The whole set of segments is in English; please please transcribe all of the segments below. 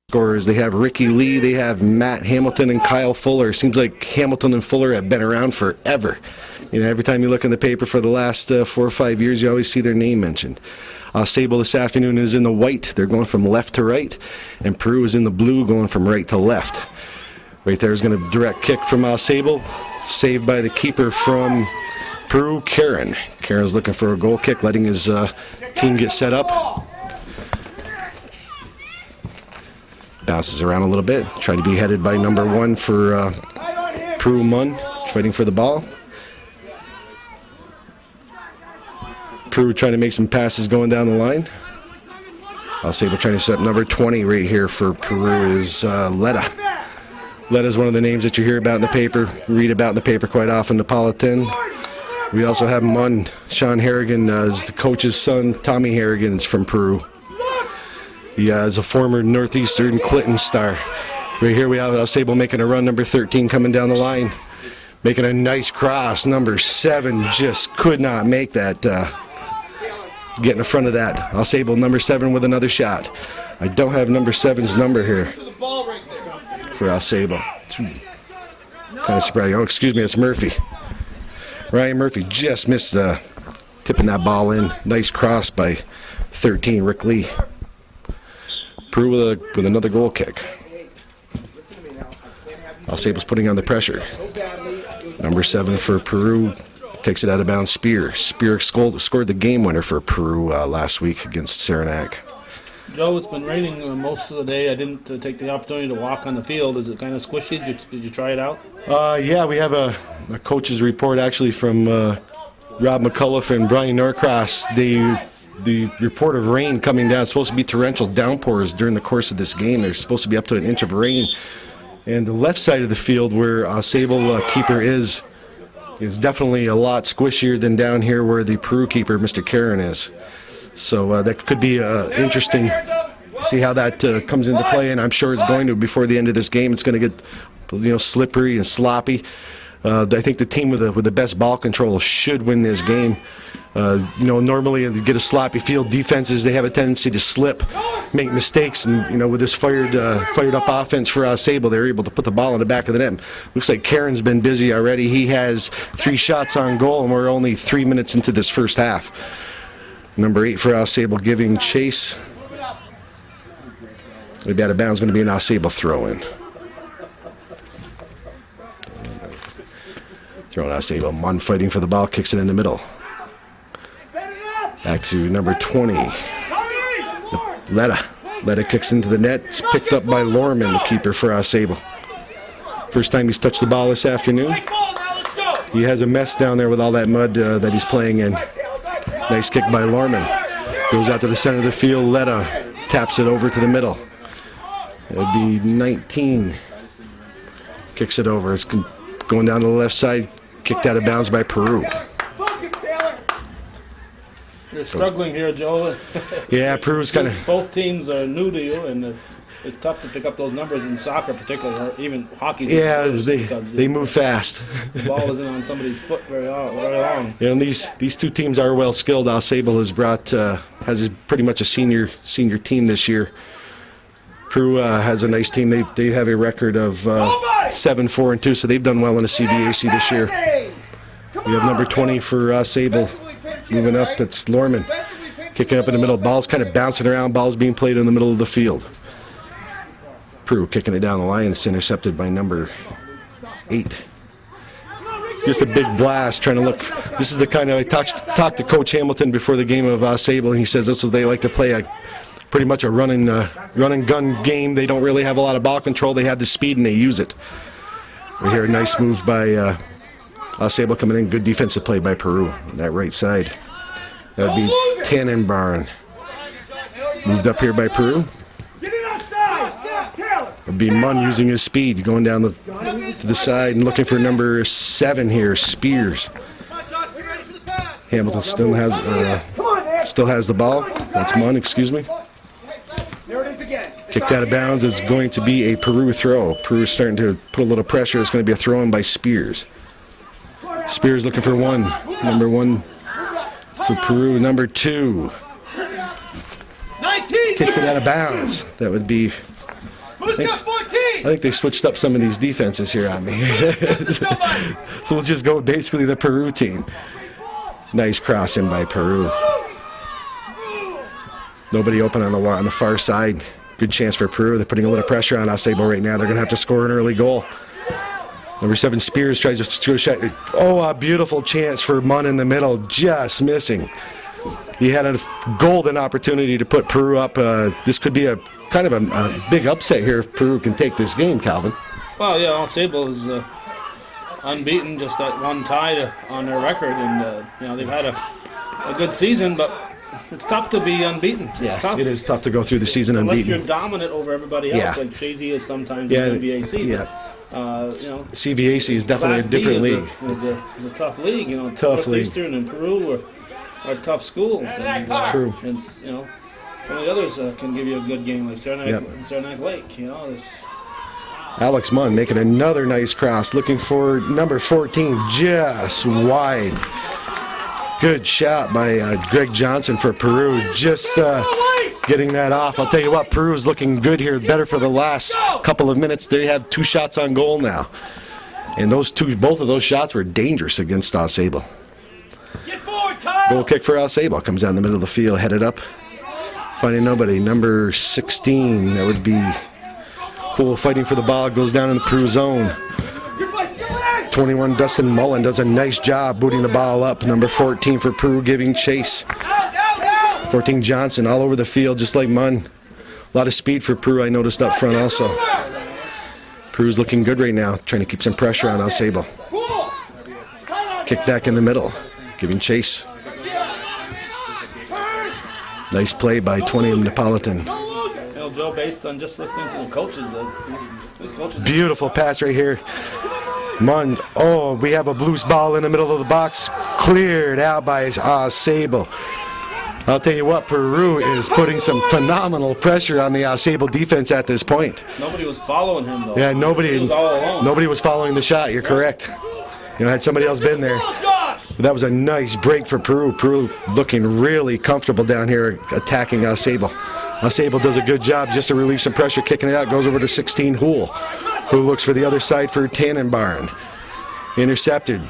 scorers. They have Ricky Lee, they have Matt Hamilton and Kyle Fuller. Seems like Hamilton and Fuller have been around forever. You know, every time you look in the paper for the last 4 or 5 years, you always see their name mentioned. AuSable this afternoon is in the white. They're going from left to right, and Peru is in the blue, going from right to left. Right there is going to direct kick from AuSable, saved by the keeper from Peru, Karen. Karen's looking for a goal kick, letting his team get set up. Bounces around a little bit, trying to be headed by number 1 for Peru, Munn, fighting for the ball. Peru trying to make some passes going down the line. AuSable trying to set up number 20 right here for Peru is Letta. Letta is one of the names that you hear about in the paper, read about in the paper quite often, Napolitan. We also have Munn, Sean Harrigan is the coach's son. Tommy Harrigan's from Peru. He is a former Northeastern Clinton star. Right here we have AuSable making a run, number 13 coming down the line. Making a nice cross, number 7 just could not make that, getting in front of that. AuSable number 7 with another shot. I don't have number 7's number here for AuSable. Kind of surprising. Oh, excuse me, it's Murphy. Ryan Murphy just missed tipping that ball in. Nice cross by 13, Rick Lee. Peru with another goal kick. AuSable's putting on the pressure. Number 7 for Peru takes it out of bounds. Spear scored the game winner for Peru last week against Saranac. Joe, it's been raining most of the day. I didn't take the opportunity to walk on the field. Is it kind of squishy? Did you try it out? Yeah, we have a coach's report actually from Rob McCullough and Brian Norcross. The report of rain coming down. It's supposed to be torrential downpours during the course of this game. There's supposed to be up to an inch of rain. And the left side of the field where AuSable keeper is definitely a lot squishier than down here where the Peru keeper, Mr. Karen, is. So that could be interesting to see how that comes into play, and I'm sure it's going to before the end of this game. It's going to get slippery and sloppy. I think the team with the best ball control should win this game. Normally you get a sloppy field. Defenses, they have a tendency to slip, make mistakes, and with this fired up offense for AuSable, they're able to put the ball in the back of the net. Looks like Karen's been busy already. He has 3 shots on goal, and we're only 3 minutes into this first half. Number 8 for AuSable giving chase. It'll be out of bounds. Going to be an AuSable throw-in. Throwing AuSable. Munn fighting for the ball, kicks it in the middle. Back to number 20. Letta kicks into the net. It's picked up by Lorman, the keeper for AuSable. First time he's touched the ball this afternoon. He has a mess down there with all that mud that he's playing in. Nice kick by Lorman. Goes out to the center of the field. Letta taps it over to the middle. It would be 19. Kicks it over. It's going down to the left side. Kicked out of bounds by Peru. You're struggling here, Joe. Yeah, Peru's kind of... Both teams are new to you, and it's tough to pick up those numbers in soccer, particularly, or even hockey. Yeah, they move fast. The ball isn't on somebody's foot very long. And these two teams are well skilled. AuSable has pretty much a senior team this year. Peru has a nice team. They have a record of 7-4-2, so they've done well in the CVAC this year. We have number 20 for AuSable. Moving up, it's Lorman. Kicking up in the middle. Ball's kind of bouncing around. Ball's being played in the middle of the field. Peru kicking it down the line. It's intercepted by number 8. Just a big blast, trying to look. This is the kind of, I talked to Coach Hamilton before the game of AuSable, and he says that's what they like to play, pretty much a run and gun game. They don't really have a lot of ball control. They have the speed and they use it. We hear nice moves by AuSable coming in. Good defensive play by Peru on that right side. That would be Tannenbaum. Moved up here by Peru. It would be Munn using his speed, going down to the side and looking for number 7 here, Spears. Hamilton still has the ball. That's Munn, excuse me. Kicked out of bounds. It's going to be a Peru throw. Peru is starting to put a little pressure. It's going to be a throw in by Spears. Spears looking for number 1 for Peru. Number 2 kicks it out of bounds. That would be I think they switched up some of these defenses here on me. So we'll just go basically the Peru team. Nice cross in by Peru. Nobody open on the far side. Good chance for Peru. They're putting a little pressure on AuSable right now. They're going to have to score an early goal. Number 7, Spears tries to throw a shot. Oh, a beautiful chance for Munn in the middle, just missing. He had a golden opportunity to put Peru up. This could be a kind of a big upset here if Peru can take this game, Calvin. Well, yeah, AuSable is unbeaten, just that one tie on their record, and they've had a good season, but it's tough to be unbeaten. It's tough. It is tough to go through the season unbeaten. Unless you're dominant over everybody else, like Shazy is sometimes in the VAC. Yeah. CVAC is definitely a different league. It's a tough league. Tough league. Eastern and Peru are tough schools. And, it's true. And some of the others can give you a good game, like Saranac Lake. Alex Munn making another nice cross, looking for number 14, just wide. Good shot by Greg Johnson for Peru, just getting that off. I'll tell you what, Peru is looking good here, better for the last couple of minutes. They have 2 shots on goal now. And both of those shots were dangerous against AuSable. Goal kick for AuSable, comes down the middle of the field, headed up. Finding nobody, number 16, that would be Cool, fighting for the ball, goes down in the Peru zone. 21, Dustin Mullen does a nice job booting the ball up. Number 14 for Peru giving chase. 14 Johnson all over the field, just like Munn. A lot of speed for Peru, I noticed up front also. Peru's looking good right now, trying to keep some pressure on AuSable. Kick back in the middle, giving chase. Nice play by 20 Napolitan. Joe, based on just listening to the coaches, beautiful pass right here. Munn, oh, we have a loose ball in the middle of the box. Cleared out by AuSable. I'll tell you what, Peru is putting some phenomenal pressure on the AuSable defense at this point. Nobody was following him, though. Yeah, nobody was all alone. Nobody was following the shot, you're correct. Had somebody else been there. But that was a nice break for Peru. Peru looking really comfortable down here attacking AuSable. AuSable does a good job just to relieve some pressure, kicking it out, goes over to 16 Hool, who looks for the other side for Tannenbarn. Intercepted,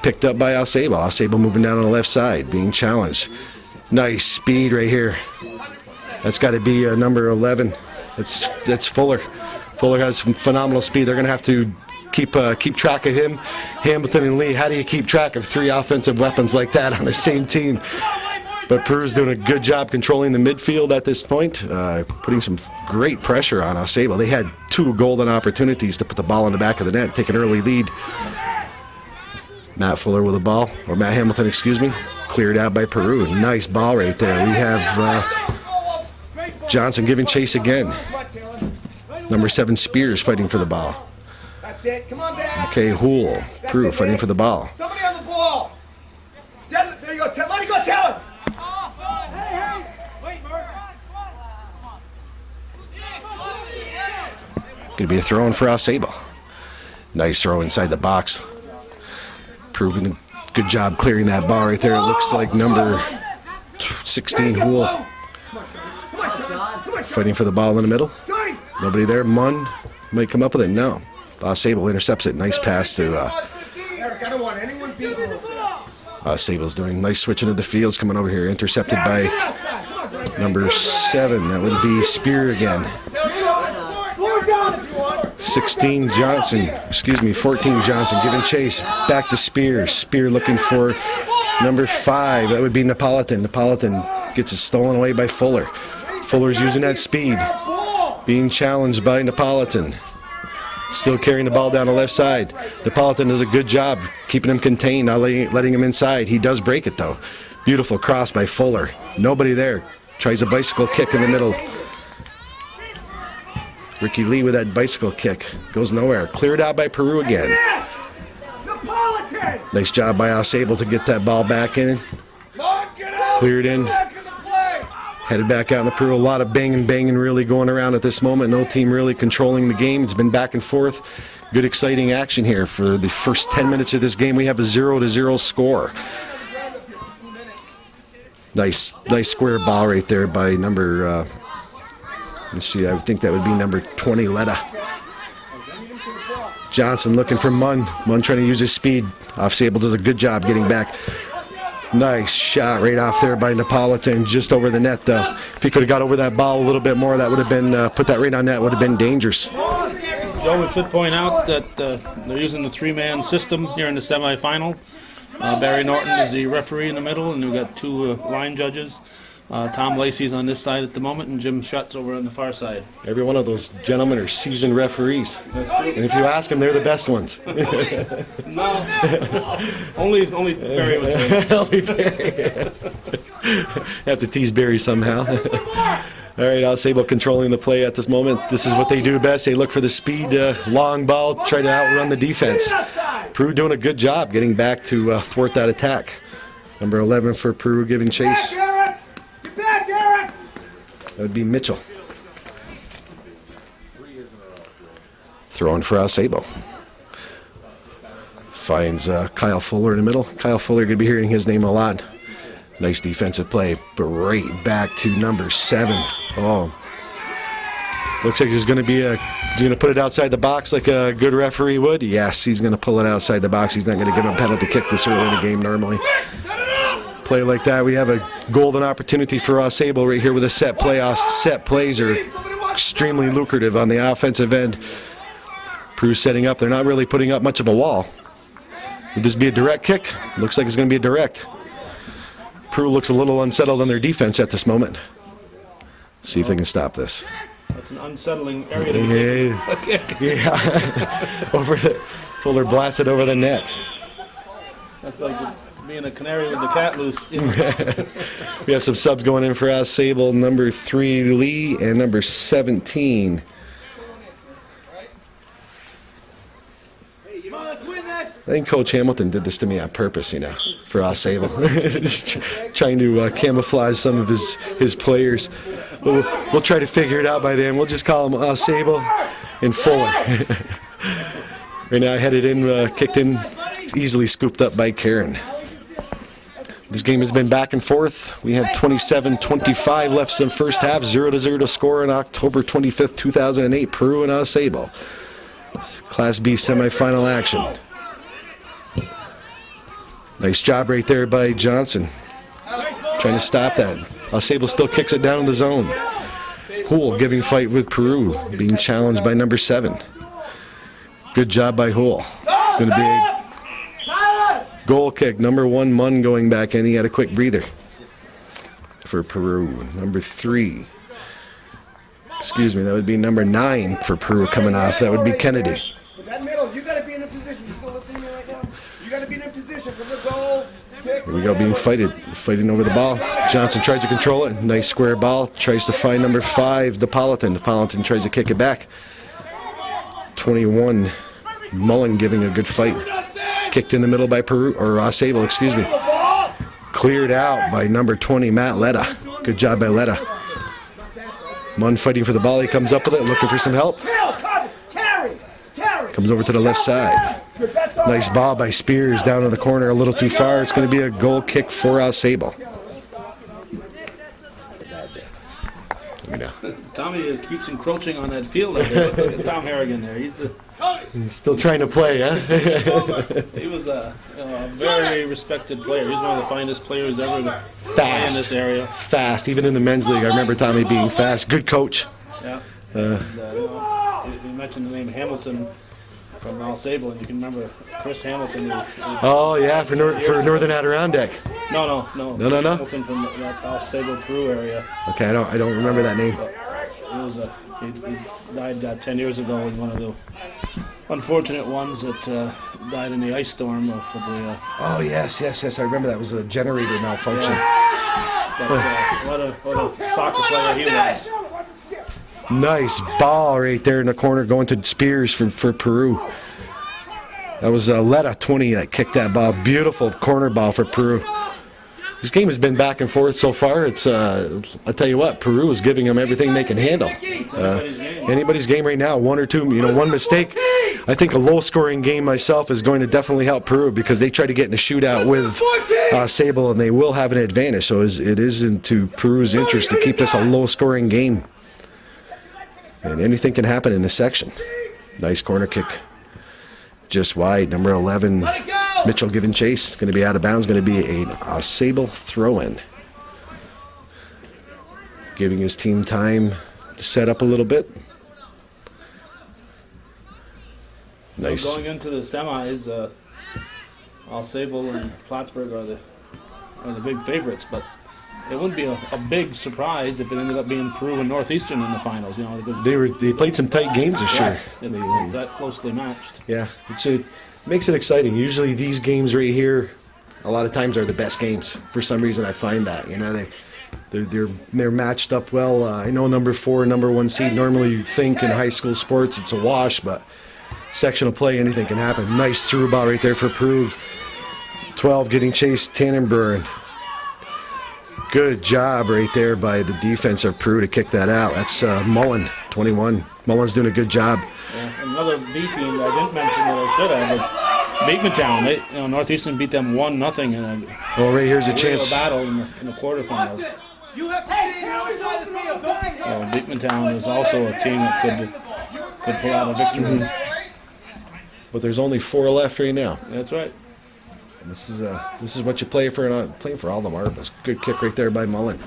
picked up by AuSable. AuSable moving down on the left side, being challenged. Nice speed right here. That's got to be number 11. That's Fuller. Fuller has some phenomenal speed. They're going to have to keep track of him. Hamilton and Lee, how do you keep track of 3 offensive weapons like that on the same team? But Peru's doing a good job controlling the midfield at this point, putting some great pressure on AuSable. They had 2 golden opportunities to put the ball in the back of the net, take an early lead. Matt Fuller with the ball, or Matt Hamilton, excuse me, cleared out by Peru. Nice ball right there. We have Johnson giving chase again. Number 7, Spears fighting for the ball. That's it. Come on back. Okay, Hool, Peru fighting for the ball. Somebody on the ball. There you go. Let me go tell him. Going to be a throw in for AuSable. Nice throw inside the box. Peru, good job clearing that ball right there. It looks like number 16 Hool fighting for the ball in the middle. Nobody there. Munn might come up with it. No. AuSable intercepts it. Nice pass to AuSable's doing nice switching of the fields coming over here. Intercepted by number 7. That would be Spear again. 14 Johnson giving chase. Back to Spear. Spear looking for number 5. That would be Napolitan. Napolitan gets it stolen away by Fuller. Fuller's using that speed. Being challenged by Napolitan. Still carrying the ball down the left side. Napolitan does a good job keeping him contained, not letting him inside. He does break it though. Beautiful cross by Fuller. Nobody there. Tries a bicycle kick in the middle. Ricky Lee with that bicycle kick. Goes nowhere. Cleared out by Peru again. Nice job by AuSable to get that ball back in. Cleared in. Headed back out in the Peru. A lot of banging really going around at this moment. No team really controlling the game. It's been back and forth. Good exciting action here. For the first 10 minutes of this game, we have a 0-0 score. Nice square ball right there by number Let's see, I would think that would be number 20, Letta. Johnson looking for Munn. Munn trying to use his speed. AuSable does a good job getting back. Nice shot right off there by Napolitan, just over the net though. If he could have got over that ball a little bit more, that would have been, put that right on net, would have been dangerous. Joe, we should point out that they're using the three-man system here in the semifinal. Barry Norton is the referee in the middle, and we've got two line judges. Tom Lacey's on this side at the moment, and Jim Schutt's over on the far side. Every one of those gentlemen are seasoned referees. That's true. And if you ask them, they're the best ones. No, only Barry would say. Only Barry. Have to tease Barry somehow. All right, AuSable controlling the play at this moment. This is what they do best. They look for the speed, long ball, try to outrun the defense. Peru doing a good job getting back to thwart that attack. Number 11 for Peru giving chase. That would be Mitchell. Throwing for AuSable. Finds Kyle Fuller in the middle. Kyle Fuller, going to be hearing his name a lot. Nice defensive play, but right back to number 7. Oh, looks like he's going to put it outside the box like a good referee would. Yes, he's going to pull it outside the box. He's not going to give him a penalty kick this early in the game normally. Play like that, we have a golden opportunity for AuSable right here with a set play. Set plays are extremely lucrative on the offensive end. Peru setting up. They're not really putting up much of a wall. Would this be a direct kick? Looks like it's going to be a direct. Peru looks a little unsettled on their defense at this moment. See if they can stop this. That's an unsettling area to kick. Yeah. Over the Fuller blasted over the net. That's like being a canary with the cat loose. We have some subs going in for AuSable. Number 3, Lee, and number 17. I think Coach Hamilton did this to me on purpose, for AuSable. Trying to camouflage some of his players. We'll try to figure it out by then. We'll just call them AuSable and Fuller. Right now, headed in, kicked in, easily scooped up by Karen. This game has been back and forth. We have 27-25 left in the first half, 0-0 to score on October 25th, 2008. Peru and AuSable. Class B semifinal action. Nice job right there by Johnson. Trying to stop that. AuSable still kicks it down in the zone. Hool giving fight with Peru, being challenged by number 7. Good job by Hool. Going to be a goal kick. Number 1, Munn going back in. He had a quick breather for Peru. Number 3. Excuse me, that would be number 9 for Peru coming off. That would be Kennedy. That middle, you got to be in a position. You still listening to me right now? You got to be in a position for the goal. Here we go, being fighting over the ball. Johnson tries to control it. Nice square ball. Tries to find number 5, Napolitan. Napolitan tries to kick it back. 21, Mullen giving a good fight. Kicked in the middle by Peru, or AuSable, excuse me. Cleared out by number 20, Matt Letta. Good job by Letta. Munn fighting for the ball. He comes up with it, looking for some help. Comes over to the left side. Nice ball by Spears down in the corner, a little too far. It's going to be a goal kick for AuSable. Tommy keeps encroaching on that field. Look at Tom Harrigan there. He's still trying to play, huh? He was a very respected player. He's one of the finest players ever to play in this area. Fast, even in the men's league. I remember Tommy being fast. Good coach. Yeah. You mentioned the name Hamilton from AuSable, and you can remember Chris Hamilton. Oh yeah, for Northern Adirondack. No. Hamilton from that AuSable Peru area. Okay, I don't remember that name. He died 10 years ago. He was one of the unfortunate ones that died in the ice storm. Oh yes. I remember that was a generator malfunction. Yeah. What a soccer player he was. Nice ball right there in the corner going to Spears for Peru. That was Letta, 20, that kicked that ball. Beautiful corner ball for Peru. This game has been back and forth so far. It's I'll tell you what, Peru is giving them everything they can handle. Anybody's game right now, one or two, one mistake. I think a low-scoring game myself is going to definitely help Peru because they try to get in a shootout with AuSable and they will have an advantage. So it is into Peru's interest to keep this a low-scoring game. And anything can happen in this section. Nice corner kick. Just wide. Number 11, Mitchell giving chase. Going to be out of bounds. Going to be an AuSable throw-in. Giving his team time to set up a little bit. Nice. Going into the semis, AuSable and Plattsburgh are the big favorites, but it wouldn't be a big surprise if it ended up being Peru and Northeastern in the finals. You know, because They played some tight games this year. It's that closely matched. Yeah, it makes it exciting. Usually these games right here, a lot of times are the best games. For some reason, I find that they're matched up well. I know number 4, number 1 seed. Normally you'd think in high school sports it's a wash, but sectional play, anything can happen. Nice through ball right there for Peru. 12 getting chased, Tannenbrunn. Good job right there by the defense of Peru to kick that out. That's Mullen, 21. Mullen's doing a good job. Yeah, another B team that I didn't mention that I should have was Beekmantown. Northeastern beat them 1-0 in a Well, right here's a chance. battle in the quarterfinals. You have to stay on the side of the field. Don't make Beekmantown is also a team that could pull out a victory. But there's only 4 left right now. That's right. And this is what you play for. Playing for all the marbles. Good kick right there by Mullen.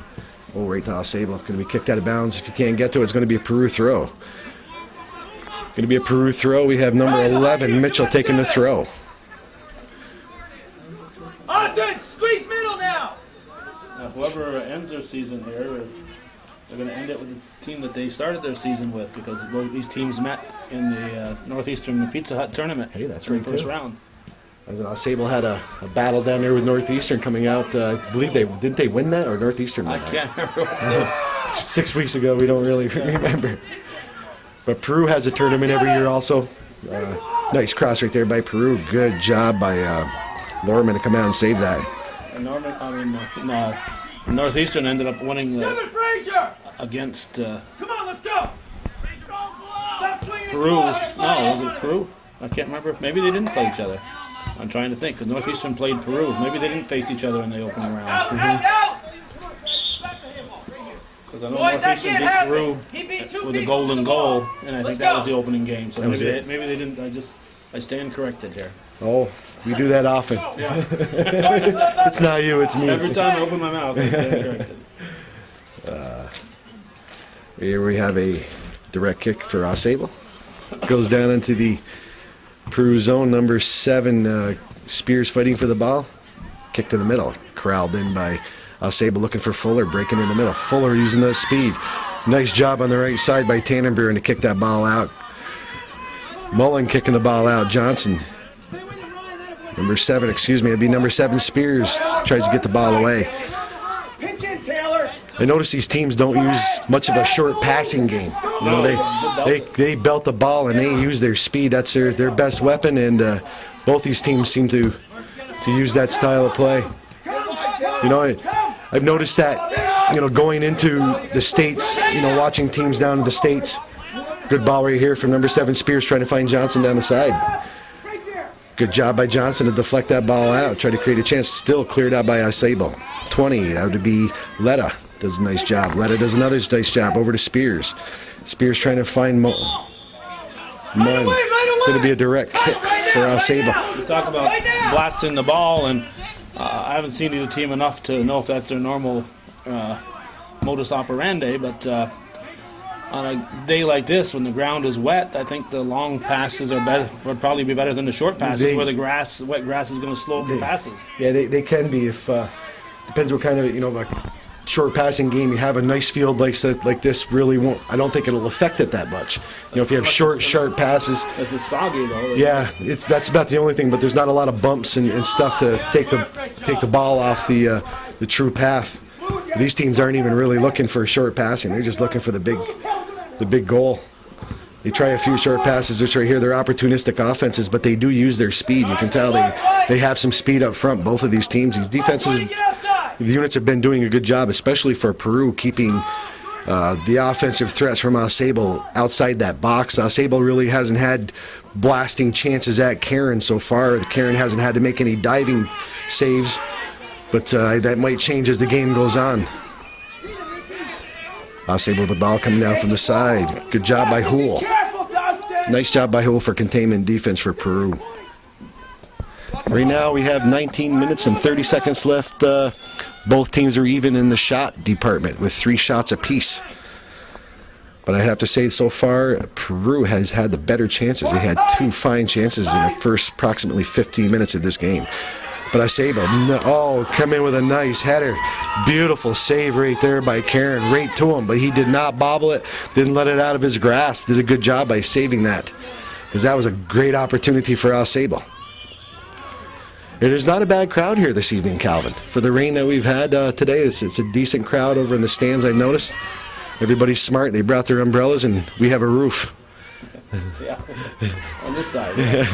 Oh, right to AuSable. Going to be kicked out of bounds. If you can't get to it, it's going to be a Peru throw. Going to be a Peru throw. We have number 11, Mitchell, taking the throw. Austin, squeeze middle now. Now, whoever ends their season here, they're going to end it with the team that they started their season with, because both these teams met in the Northeastern Pizza Hut tournament. Hey, that's in right, the first too. round. And then AuSable had a battle down there with Northeastern coming out. I believe didn't they win that, or Northeastern won I that? can't remember what it is. 6 weeks ago. We don't really remember. But Peru has a tournament every year also. Nice cross right there by Peru. Good job by Lorman to come out and save that. Northeastern ended up winning Kevin Frazier. against Come on, let's go. Stop swinging. Peru. No, was it Peru? I can't remember. Maybe they didn't play each other. I'm trying to think, because Northeastern played Peru. Maybe they didn't face each other in the opening round. Out. Because I know Boys, that Northeastern can't beat happen. Peru He beat 2 with a people golden with the ball. goal, and I think Let's that go. was the opening game. So That was maybe it. they didn't. I stand corrected here. Oh, we do that often. Yeah. It's not you, it's me. Every time I open my mouth, I stand corrected. Here we have a direct kick for AuSable. Goes down into the Peru zone. Number 7, Spears fighting for the ball. Kick to the middle. Corralled in by AuSable, looking for Fuller, breaking in the middle. Fuller using the speed. Nice job on the right side by Tannenbrunn to kick that ball out. Mullen kicking the ball out. Johnson. Number 7, it'd be number 7, Spears. Tries to get the ball away. Pitch in, Taylor. I notice these teams don't use much of a short passing game. You know, they belt the ball and they use their speed. That's their best weapon, and both these teams seem to use that style of play. You know, I've noticed that, going into the States, watching teams down in the States. Good ball right here from number 7, Spears, trying to find Johnson down the side. Good job by Johnson to deflect that ball out, try to create a chance. Still cleared out by AuSable. 20, that would be Letta. Does a nice job. Letta does another nice job. Over to Spears. Spears trying to find Munn. Going to be a direct kick for AuSable. We talk about blasting the ball, and I haven't seen either team enough to know if that's their normal modus operandi, but on a day like this, when the ground is wet, I think the long passes would probably be better than the short passes, where the wet grass is going to slow up the passes. Yeah, they can be. If depends what kind of like short passing game you have. A nice field like this really won't. I don't think it'll affect it that much. If you have short, sharp passes. It's soggy though. Yeah, that's about the only thing. But there's not a lot of bumps and stuff to take the ball off the true path. These teams aren't even really looking for short passing. They're just looking for the big goal. They try a few short passes. This right here, they're opportunistic offenses, but they do use their speed. You can tell they have some speed up front, both of these teams. These defenses, the units have been doing a good job, especially for Peru, keeping the offensive threats from AuSable outside that box. AuSable really hasn't had blasting chances at Karen so far. Karen hasn't had to make any diving saves, but that might change as the game goes on. AuSable with the ball coming down from the side. Good job by Houle. Careful, Dustin! Nice job by Houle for containment defense for Peru. Right now we have 19 minutes and 30 seconds left. Both teams are even in the shot department with 3 shots apiece. But I have to say, so far, Peru has had the better chances. They had 2 fine chances in the first approximately 15 minutes of this game. But AuSable, come in with a nice header. Beautiful save right there by Karen, right to him. But he did not bobble it, didn't let it out of his grasp. Did a good job by saving that, because that was a great opportunity for AuSable. It is not a bad crowd here this evening, Calvin. For the rain that we've had today, it's a decent crowd over in the stands, I've noticed. Everybody's smart. They brought their umbrellas, and we have a roof. Yeah, on this side. Yeah.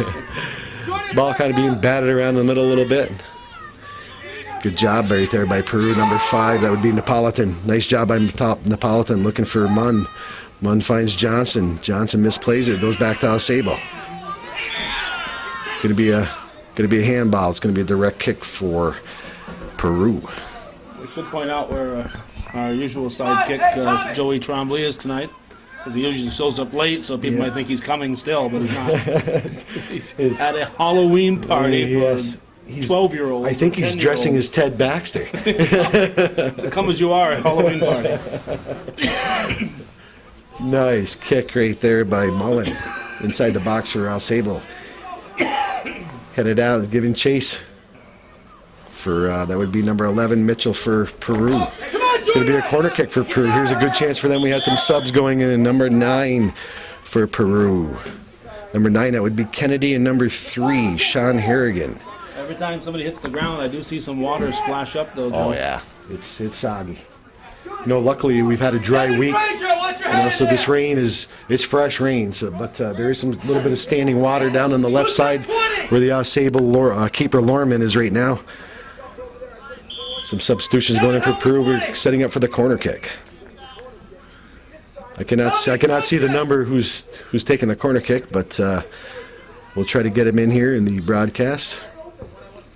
Ball kind of being batted around the middle a little bit. Good job right there by Peru, number 5. That would be Napolitan. Nice job by Napolitan looking for Munn. Munn finds Johnson. Johnson misplays it. Goes back to AuSable. Going to be a handball. It's going to be a direct kick for Peru. We should point out where our usual sidekick, Joey Trombley, is tonight. Because he usually shows up late, so people might think he's coming still, but he's not. He's at a Halloween party for 12-year-olds. I think he's dressing as Ted Baxter. So come as you are at Halloween party. Nice kick right there by Mullen inside the box for AuSable. Headed out, giving chase for that would be number 11, Mitchell for Peru. It's going to be a corner kick for Peru. Here's a good chance for them. We had some subs going in. Number 9 for Peru. Number 9, that would be Kennedy, and number 3, Sean Harrigan. Every time somebody hits the ground, I do see some water splash up, though, Joe. Oh, yeah. It's soggy. Luckily, we've had a dry week. So this rain it's fresh rain. But there is some little bit of standing water down on the left side where the AuSable keeper Lorman is right now. Some substitutions going in for Peru. We're setting up for the corner kick. I cannot see the number who's taking the corner kick, but we'll try to get him in here in the broadcast.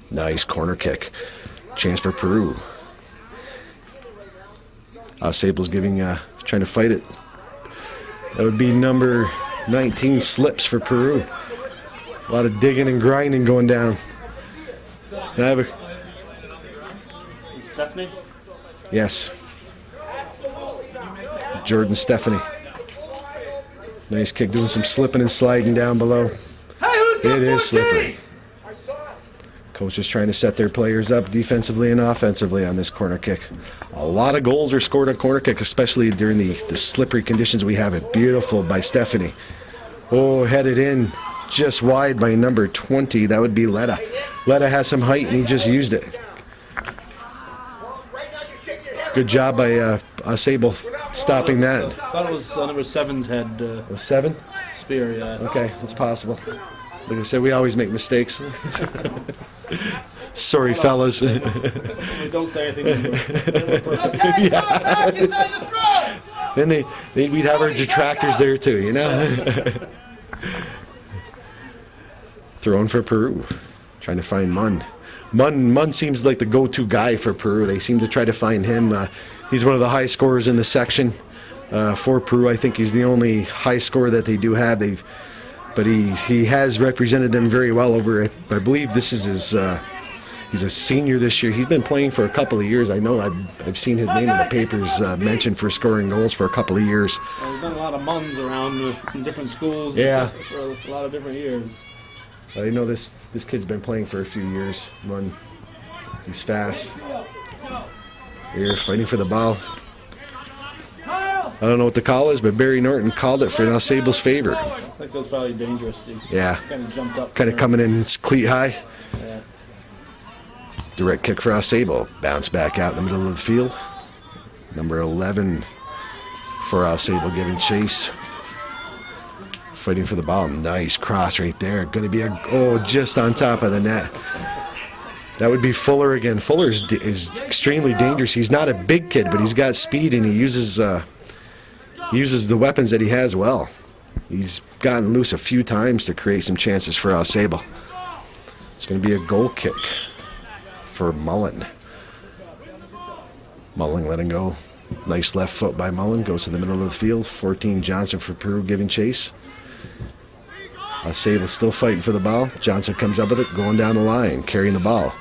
Nice corner kick. Chance for Peru. AuSable's trying to fight it. That would be number 19, Slips for Peru. A lot of digging and grinding going down. And I have Stephanie? Yes. Jordan Stephanie. Nice kick, doing some slipping and sliding down below. It is slippery. Coach is trying to set their players up defensively and offensively on this corner kick. A lot of goals are scored on corner kick, especially during the slippery conditions we have it. Beautiful by Stephanie. Oh, headed in just wide by number 20. That would be Letta. Letta has some height, and he just used it. Good job by AuSable stopping that. I thought it was number 7's head. Was 7? Spear, yeah. Okay, it's possible. Like I said, we always make mistakes. Sorry, fellas. Don't say anything. Then we'd have our detractors there too, you know. Throwing for Peru, trying to find Munn. Munn seems like the go-to guy for Peru. They seem to try to find him. He's one of the high scorers in the section for Peru. I think he's the only high scorer that they do have. But he has represented them very well over it. I believe this is his. He's a senior this year. He's been playing for a couple of years. I know I've seen his name in the papers mentioned for scoring goals for a couple of years. Well, there's been a lot of Munns around in different schools. Yeah. For a lot of different years. I know this kid's been playing for a few years. He's fast. Here, fighting for the ball. I don't know what the call is, but Barry Norton called it for AuSable's favor. I think that was probably dangerous. He Yeah. kind of jumped up. Kind of coming in cleat high. Yeah. Direct kick for AuSable. Bounce back out in the middle of the field. Number 11 for AuSable giving chase. Fighting for the ball. Nice cross right there. Going to be just on top of the net. That would be Fuller again. Fuller is extremely dangerous. He's not a big kid, but he's got speed, and he uses the weapons that he has well. He's gotten loose a few times to create some chances for AuSable. It's going to be a goal kick for Mullen. Mullen letting go. Nice left foot by Mullen. Goes to the middle of the field. 14 Johnson for Peru giving chase. AuSable still fighting for the ball. Johnson comes up with it, going down the line, carrying the ball.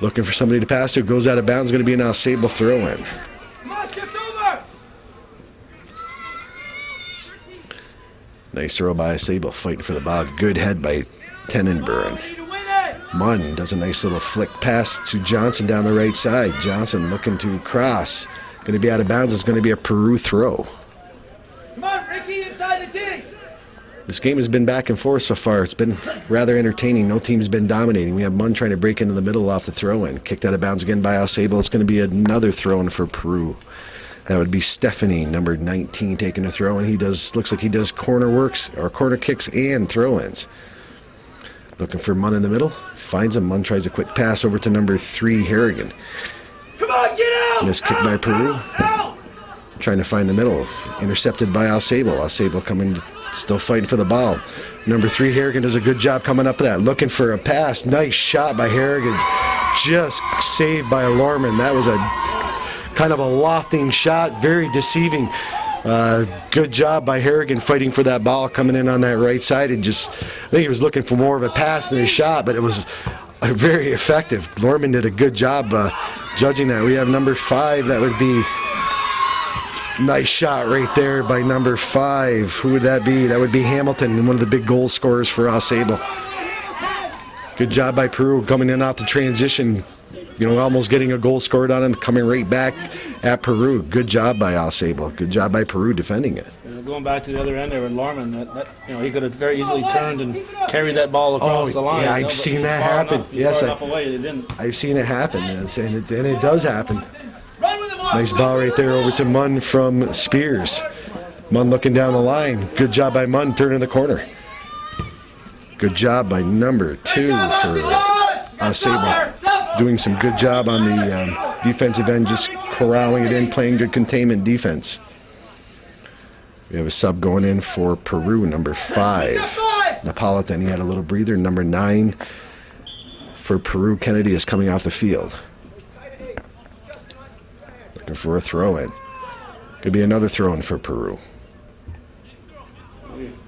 Looking for somebody to pass to. Goes out of bounds. Going to be an AuSable throw in. Come on, shift over. Nice throw by AuSable, fighting for the ball. Good head by Tenenburen. We need to win it. Munn does a nice little flick pass to Johnson down the right side. Johnson looking to cross. Going to be out of bounds. It's going to be a Peru throw. Come on, Ricky, inside the D. This game has been back and forth so far. It's been rather entertaining. No team's been dominating. We have Munn trying to break into the middle off the throw-in. Kicked out of bounds again by AuSable. It's going to be another throw-in for Peru. That would be Stephanie, number 19, taking a throw-in. Looks like he does corner works, or corner kicks and throw-ins. Looking for Munn in the middle. Finds him. Munn tries a quick pass over to number 3, Harrigan. Come on, get out. Missed kick by Peru. Out. Trying to find the middle. Intercepted by AuSable. AuSable coming, still fighting for the ball. Number 3, Harrigan, does a good job coming up with that. Looking for a pass. Nice shot by Harrigan. Just saved by Lorman. That was a kind of a lofting shot. Very deceiving. Good job by Harrigan fighting for that ball coming in on that right side. I think he was looking for more of a pass than a shot, but it was very effective. Lorman did a good job judging that. We have number 5. That would be nice shot right there by number 5. Who would that be? That would be Hamilton, one of the big goal scorers for AuSable. Good job by Peru coming in off the transition. Almost getting a goal scored on him, coming right back at Peru. Good job by AuSable. Good job by Peru defending it. Going back to the other end there with Lorman, he could have very easily turned and carried that ball across the line. Yeah, I've seen that happen. Yes, away, they didn't. I've seen it happen, and it does happen. Run with the ball. Nice ball right there over to Munn from Spears. Munn looking down the line. Good job by Munn turning the corner. Good job by number 2 for AuSable. Doing some good job on the defensive end, just corralling it in, playing good containment defense. We have a sub going in for Peru, number 5. Napolitan, he had a little breather. Number 9 for Peru, Kennedy, is coming off the field. Looking for a throw-in. Could be another throw-in for Peru.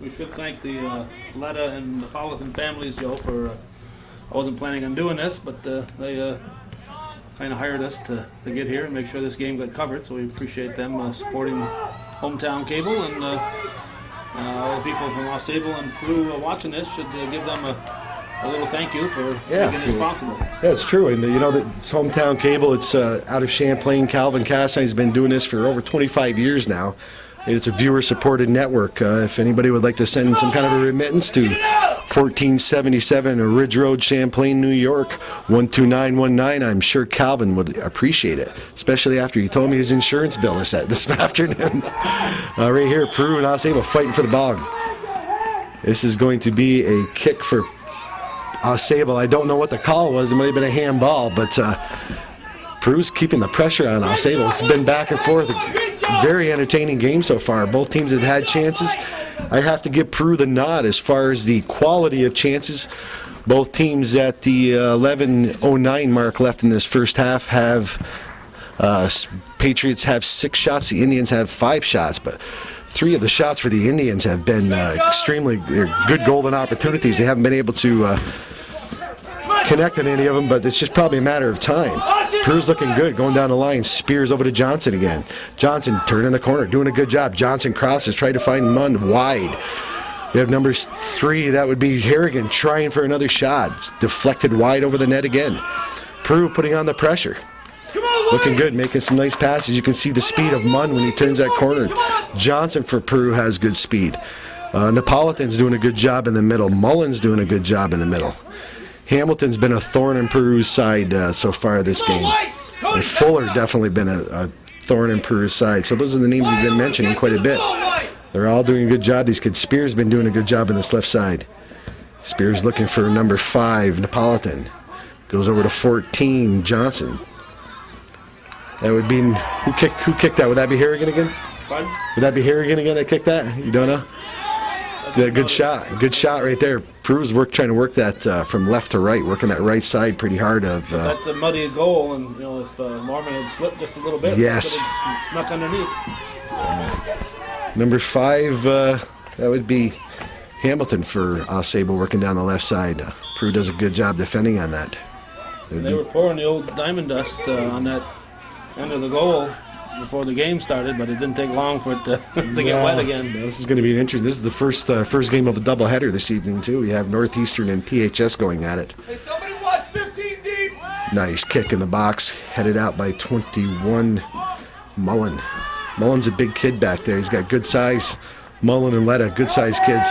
We should thank the Letta and Napolitan families, Joe, for... I wasn't planning on doing this, but they kind of hired us to get here and make sure this game got covered, so we appreciate them supporting Hometown Cable, and all the people from AuSable and Peru watching this should give them a little thank you for making this possible. Yeah, it's true, and it's Hometown Cable. It's out of Champlain. Calvin Cassidy's been doing this for over 25 years now. It's a viewer-supported network. If anybody would like to send some kind of a remittance to 1477 Ridge Road, Champlain, New York, 12919, I'm sure Calvin would appreciate it, especially after he told me his insurance bill is set this afternoon. Right here, Peru and AuSable fighting for the ball. This is going to be a kick for AuSable. I don't know what the call was. It might have been a handball, but Peru's keeping the pressure on AuSable. It's been back and forth. A very entertaining game so far. Both teams have had chances. I have to give Peru the nod as far as the quality of chances. Both teams at the 11:09 mark left in this first half have Patriots have 6 shots. The Indians have 5 shots, but 3 of the shots for the Indians have been they're good golden opportunities. They haven't been able to connect on any of them, but it's just probably a matter of time. Peru's looking good, going down the line. Spears over to Johnson again. Johnson turning the corner, doing a good job. Johnson crosses, trying to find Munn wide. We have number 3, that would be Harrigan, trying for another shot. Deflected wide over the net again. Peru putting on the pressure. Looking good, making some nice passes. You can see the speed of Munn when he turns that corner. Johnson for Peru has good speed. Napolitan's doing a good job in the middle. Mullen's doing a good job in the middle. Hamilton's been a thorn in Peru's side so far this game. And Fuller definitely been a thorn in Peru's side. So those are the names we've been mentioning quite a bit. They're all doing a good job. These kids. Spears been doing a good job in this left side. Spears looking for number 5, Napolitan. Goes over to 14, Johnson. That would be, who kicked that? Would that be Harrigan again? Pardon? Would that be Harrigan again that kicked that? You don't know? Good shot. Good shot right there. Peru's trying to work that from left to right, working that right side pretty hard. That's a muddy goal, and if Norman had slipped just a little bit, Yes. it could have snuck underneath. Number 5, that would be Hamilton for AuSable working down the left side. Peru does a good job defending on that. They were pouring the old diamond dust on that end of the goal before the game started, but it didn't take long for it to get wet again. This is going to be interesting. This is the first game of a doubleheader this evening too. We have Northeastern and PHS going at it. Hey, somebody watch 15 deep. Nice kick in the box, headed out by 21 Mullen. Mullen's a big kid back there. He's got good size. Mullen and Letta, good size kids.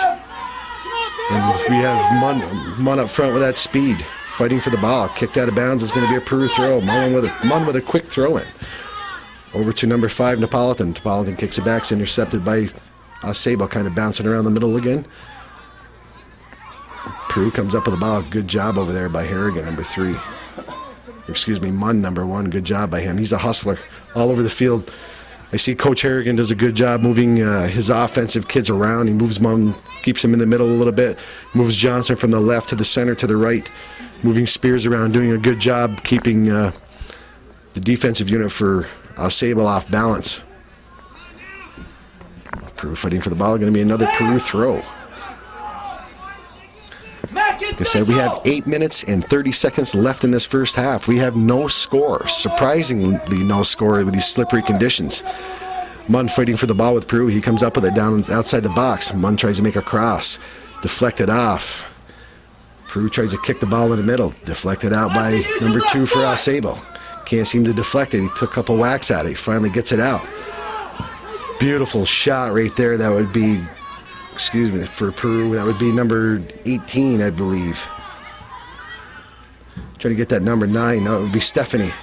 And we have Munn up front with that speed, fighting for the ball. Kicked out of bounds is going to be a Peru throw. Munn with a quick throw in. Over to number 5, Napolitan. Napolitan kicks it back. It's intercepted by AuSable, kind of bouncing around the middle again. Peru comes up with the ball. Good job over there by Harrigan, number 3. Excuse me, Munn, number 1. Good job by him. He's a hustler all over the field. I see Coach Harrigan does a good job moving his offensive kids around. He moves Munn, keeps him in the middle a little bit. Moves Johnson from the left to the center to the right. Moving Spears around, doing a good job keeping the defensive unit for AuSable off balance. Peru fighting for the ball. Going to be another Peru throw. Like I said, we have 8 minutes and 30 seconds left in this first half. We have no score. Surprisingly, no score with these slippery conditions. Munn fighting for the ball with Peru. He comes up with it down outside the box. Munn tries to make a cross. Deflected off. Peru tries to kick the ball in the middle. Deflected out by number 2 for AuSable. Can't seem to deflect it. He took a couple whacks at it. He finally gets it out. Beautiful shot right there. That would be, for Peru, that would be number 18, I believe. Trying to get that number 9. No, it would be Stephanie.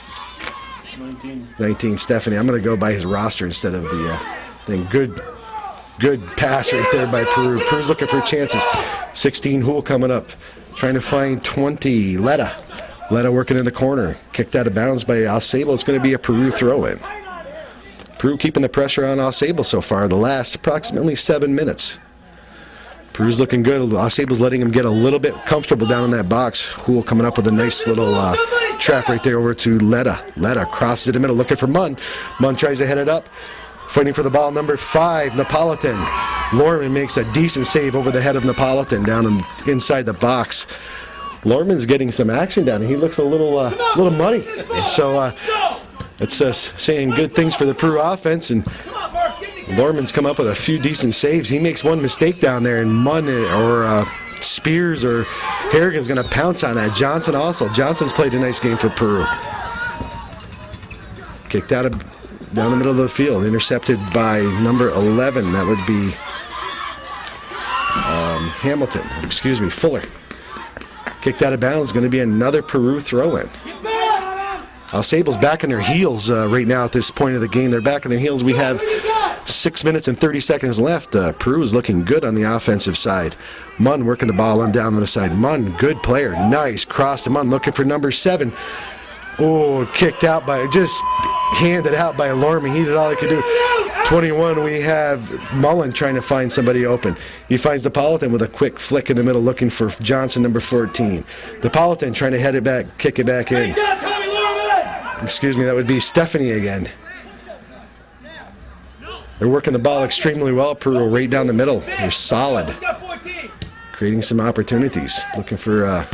19, Stephanie. I'm going to go by his roster instead of the thing. Good pass right there by Peru. Peru's looking for chances. 16, Hool coming up. Trying to find 20, Letta. Letta working in the corner. Kicked out of bounds by AuSable. It's going to be a Peru throw-in. Peru keeping the pressure on AuSable so far the last approximately 7 minutes. Peru's looking good. AuSable's letting him get a little bit comfortable down in that box. Hool coming up with a nice little trap right there over to Letta. Letta crosses it in the middle looking for Munn. Munn tries to head it up. Fighting for the ball, number 5, Napolitan. Lorman makes a decent save over the head of Napolitan down inside the box. Lorman's getting some action down. He looks a little muddy. So it's saying good things for the Peru offense. And Lorman's come up with a few decent saves. He makes one mistake down there, and Munn or Spears or Harrigan's going to pounce on that. Johnson also. Johnson's played a nice game for Peru. Kicked out of down the middle of the field. Intercepted by number 11. That would be Fuller. Kicked out of bounds. Going to be another Peru throw-in. AuSable's back in their heels right now at this point of the game. They're back in their heels. We have 6 minutes and 30 seconds left. Peru is looking good on the offensive side. Munn working the ball on down to the side. Munn, good player. Nice cross to Munn, looking for number 7. Oh, kicked out just handed out by Lorman. He did all he could do. 21, we have Mullen trying to find somebody open. He finds Napolitan with a quick flick in the middle, looking for Johnson, number 14. Napolitan trying to head it back, kick it back in. That would be Stephanie again. They're working the ball extremely well, Peru, right down the middle. They're solid. Creating some opportunities. Looking for a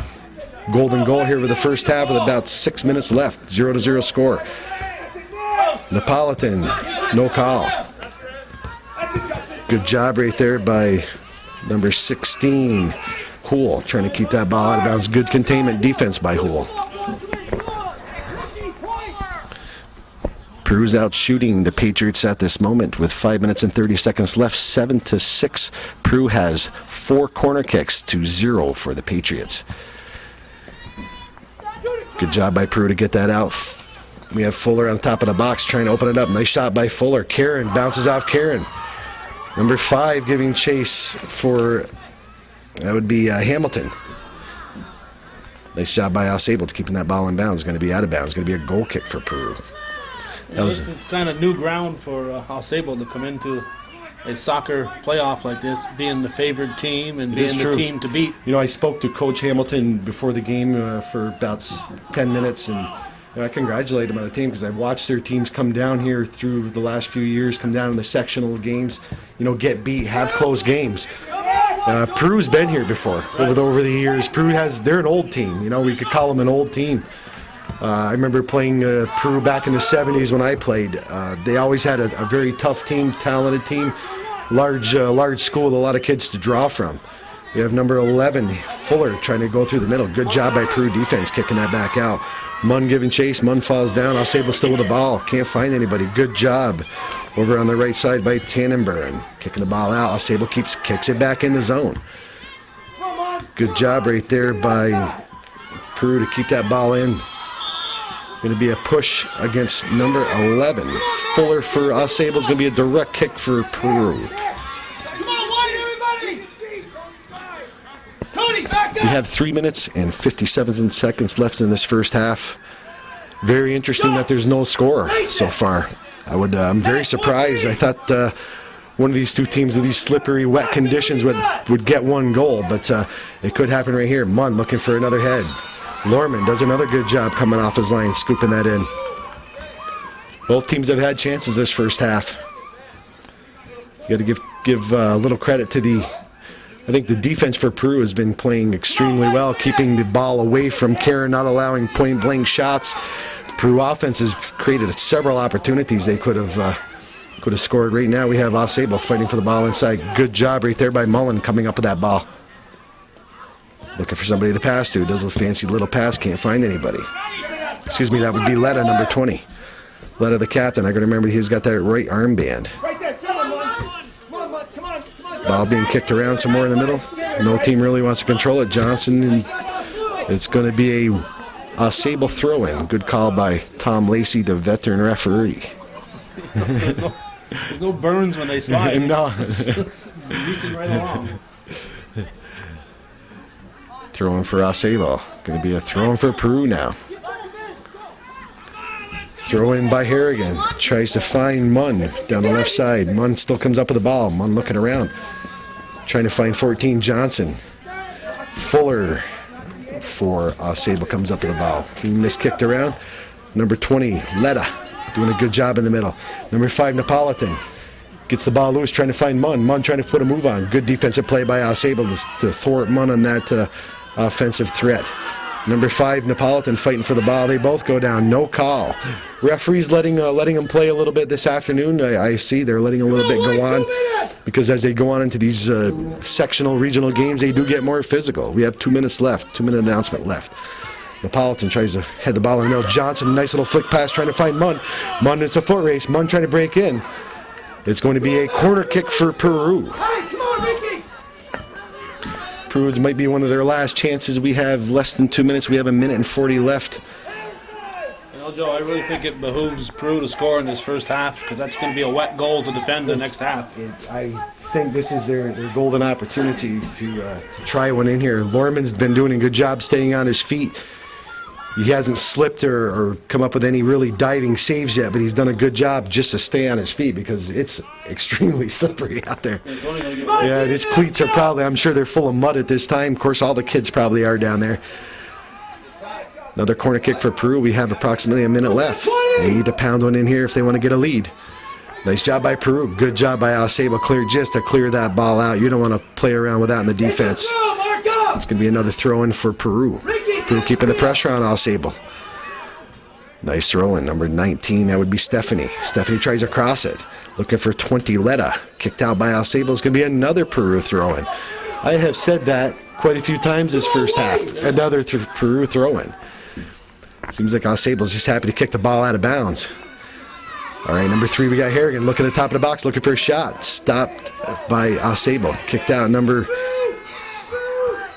golden goal here for the first half with about 6 minutes left. 0-0 score. Napolitan, no call. Good job right there by number 16, Hool, trying to keep that ball out of bounds. Good containment defense by Hool. Peru's out shooting the Patriots at this moment with 5 minutes and 30 seconds left. 7-6. Peru has 4 corner kicks to 0 for the Patriots. Good job by Peru to get that out. We have Fuller on top of the box trying to open it up. Nice shot by Fuller. Karen bounces off Karen. Number 5 giving chase for, that would be Hamilton. Nice job by AuSable to keeping that ball in bounds. Going to be out of bounds. Going to be a goal kick for Peru. It's kind of new ground for AuSable to come into a soccer playoff like this, being the favored team and is being the true. team to beat. You know, I spoke to Coach Hamilton before the game for about 10 minutes, and I congratulate him on the team because I've watched their teams come down here through the last few years, come down in the sectional games, you know, get beat, have close games. Peru's been here before over the years. They're an old team. You know, we could call them an old team. I remember playing Peru back in the 70s when I played. They always had a very tough team, talented team, large school with a lot of kids to draw from. We have number 11, Fuller, trying to go through the middle. Good job by Peru defense, kicking that back out. Munn giving chase. Munn falls down. AuSable still with the ball. Can't find anybody. Good job over on the right side by Tannenbaum. Kicking the ball out. AuSable kicks it back in the zone. Good job right there by Peru to keep that ball in. Going to be a push against number 11. Fuller for AuSable is going to be a direct kick for Peru. We have 3 minutes and 57 seconds left in this first half. Very interesting that there's no score so far. I'm very surprised. I thought one of these two teams with these slippery, wet conditions would get one goal, but it could happen right here. Munn looking for another head. Lorman does another good job coming off his line, scooping that in. Both teams have had chances this first half. You got to give a little credit to I think the defense for Peru has been playing extremely well, keeping the ball away from Karen, not allowing point-blank shots. Peru offense has created several opportunities they could have scored. Right now we have AuSable fighting for the ball inside. Good job right there by Mullen coming up with that ball. Looking for somebody to pass to. Does a fancy little pass, can't find anybody. Excuse me, that would be Letta, number 20. Letta, the captain. I got to remember he's got that right armband. Ball being kicked around somewhere in the middle. No team really wants to control it. Johnson, and it's going to be a AuSable throw-in. Good call by Tom Lacey, the veteran referee. There's no burns when they slide. No. Reaching right along. Throw-in for AuSable. Going to be a throw-in for Peru now. Throw-in by Harrigan. Tries to find Munn down the left side. Munn still comes up with the ball. Munn looking around. Trying to find 14, Johnson. Fuller for AuSable comes up with the ball. He miskicked around. Number 20, Letta, doing a good job in the middle. Number 5, Napolitan. Gets the ball loose, trying to find Munn. Munn trying to put a move on. Good defensive play by AuSable to thwart Munn on that offensive threat. Number 5, Napolitan fighting for the ball. They both go down. No call. Referees letting them play a little bit this afternoon. I see they're letting a little bit go on because as they go on into these sectional regional games, they do get more physical. We have 2 minutes left. 2-minute announcement left. Napolitan tries to head the ball in the middle. Johnson, nice little flick pass trying to find Munn. Munn, it's a foot race. Munn trying to break in. It's going to be a corner kick for Peru. Peru might be one of their last chances. We have less than 2 minutes. We have 1 minute and 40 left. You know, Joe, I really think it behooves Peru to score in this first half because that's going to be a wet goal to defend the next half. I think this is their golden opportunity to try one in here. Lorman's been doing a good job staying on his feet. He hasn't slipped or come up with any really diving saves yet, but he's done a good job just to stay on his feet because it's extremely slippery out there. It's only going to get Yeah, his cleats are probably, I'm sure they're full of mud at this time. Of course, all the kids probably are down there. Another corner kick for Peru. We have approximately 1 minute left. They need to pound one in here if they want to get a lead. Nice job by Peru. Good job by AuSable. Just to clear that ball out. You don't want to play around with that in the defense. It's going to be another throw-in for Peru. Peru keeping the pressure on AuSable. Nice throw-in. Number 19, that would be Stephanie. Stephanie tries to cross it. Looking for 20, Letta. Kicked out by AuSable. It's going to be another Peru throw-in. I have said that quite a few times this first half. Another Peru throw-in. Seems like AuSable's just happy to kick the ball out of bounds. All right, number 3, we got Harrigan looking at the top of the box, looking for a shot. Stopped by AuSable. Kicked out number...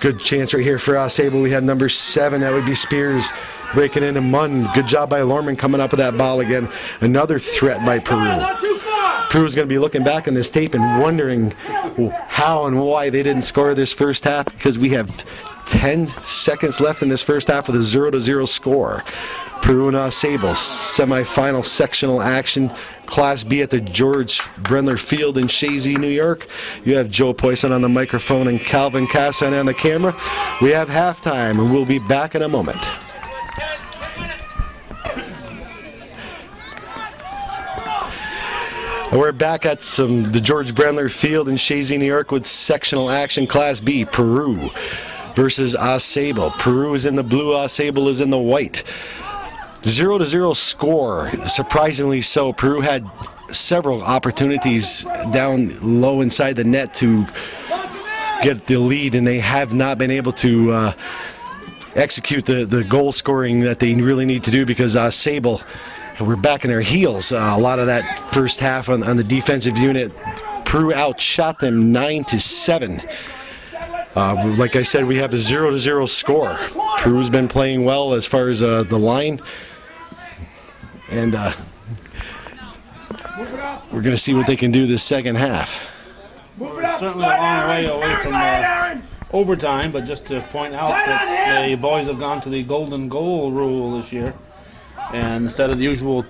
Good chance right here for AuSable. We have number 7, that would be Spears, breaking into Munn. Good job by Lorman coming up with that ball again. Another threat by Peru. Peru's going to be looking back on this tape and wondering how and why they didn't score this first half because we have 10 seconds left in this first half with a 0-0 score. Peru and AuSable, semifinal sectional action, Class B at the George Brendler Field in Shazy, New York. You have Joe Poisson on the microphone and Calvin Casson on the camera. We have halftime, and we'll be back in a moment. And we're back at the George Brendler Field in Shazy, New York with sectional action Class B, Peru versus AuSable. Peru is in the blue, AuSable is in the white. 0-0 score, surprisingly so. Peru had several opportunities down low inside the net to get the lead, and they have not been able to execute the goal scoring that they really need to do, because AuSable were back in their heels a lot of that first half on the defensive unit. Peru outshot them 9-7. Like I said, we have a 0-0 score. Peru's been playing well as far as the line, and we're going to see what they can do this second half. We're certainly a long way away from overtime, but just to point out that the boys have gone to the golden goal rule this year, and instead of the usual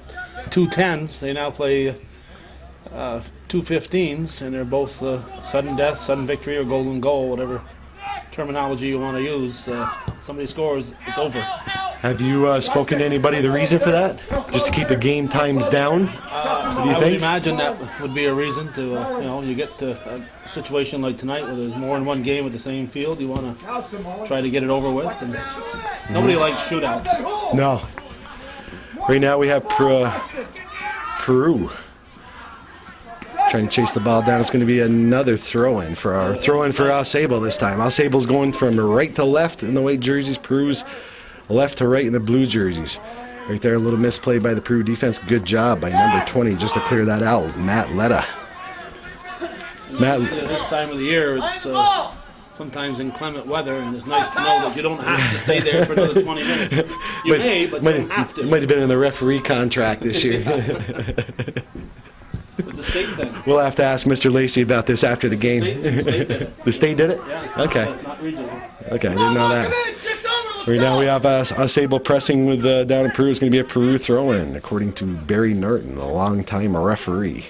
2 10s, they now play 2 15s, and they're both sudden death, sudden victory, or golden goal, whatever terminology you want to use. Somebody scores, it's over. Have you spoken to anybody the reason for that? Just to keep the game times down? What do you I would think? imagine that would be a reason to, you get to a situation like tonight where there's more than one game at the same field. You want to try to get it over with, and nobody likes shootouts. No. Right now we have Peru trying to chase the ball down. It's going to be another throw-in for AuSable this time. AuSable's going from right to left in the white jerseys. Peru's left to right in the blue jerseys. Right there, a little misplay by the Peru defense. Good job by number 20 just to clear that out, Matt Letta. This time of the year, it's sometimes inclement weather, and it's nice to know that you don't have to stay there for another 20 minutes. You may, but you don't have to. It might have been in the referee contract this year. It's a state thing. We'll have to ask Mr. Lacey about this after the game. The state did it. The state did it? Yeah, Okay. Not regional. Okay, I didn't know that. Right now we have AuSable pressing with down in Peru. It's going to be a Peru throw-in, according to Barry Norton, a long-time referee.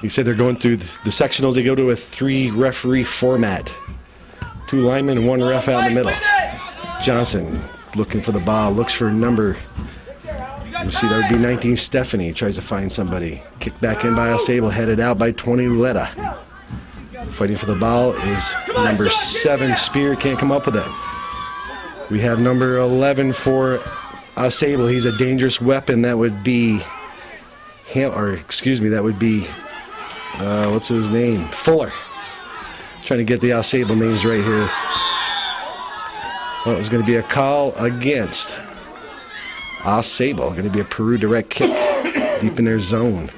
He said they're going through the sectionals. They go to a 3-referee format. 2 linemen, 1 ref out in the middle. Johnson looking for the ball, looks for number. You see, that would be 19, Stephanie. Tries to find somebody. Kicked back in by AuSable, headed out by 20, Letta. Fighting for the ball is number 7, Spear. Can't come up with it. We have number 11 for AuSable. He's a dangerous weapon. That would be, that would be, what's his name? Fuller. Trying to get the AuSable names right here. Well, it's going to be a call against AuSable. Going to be a Peru direct kick deep in their zone.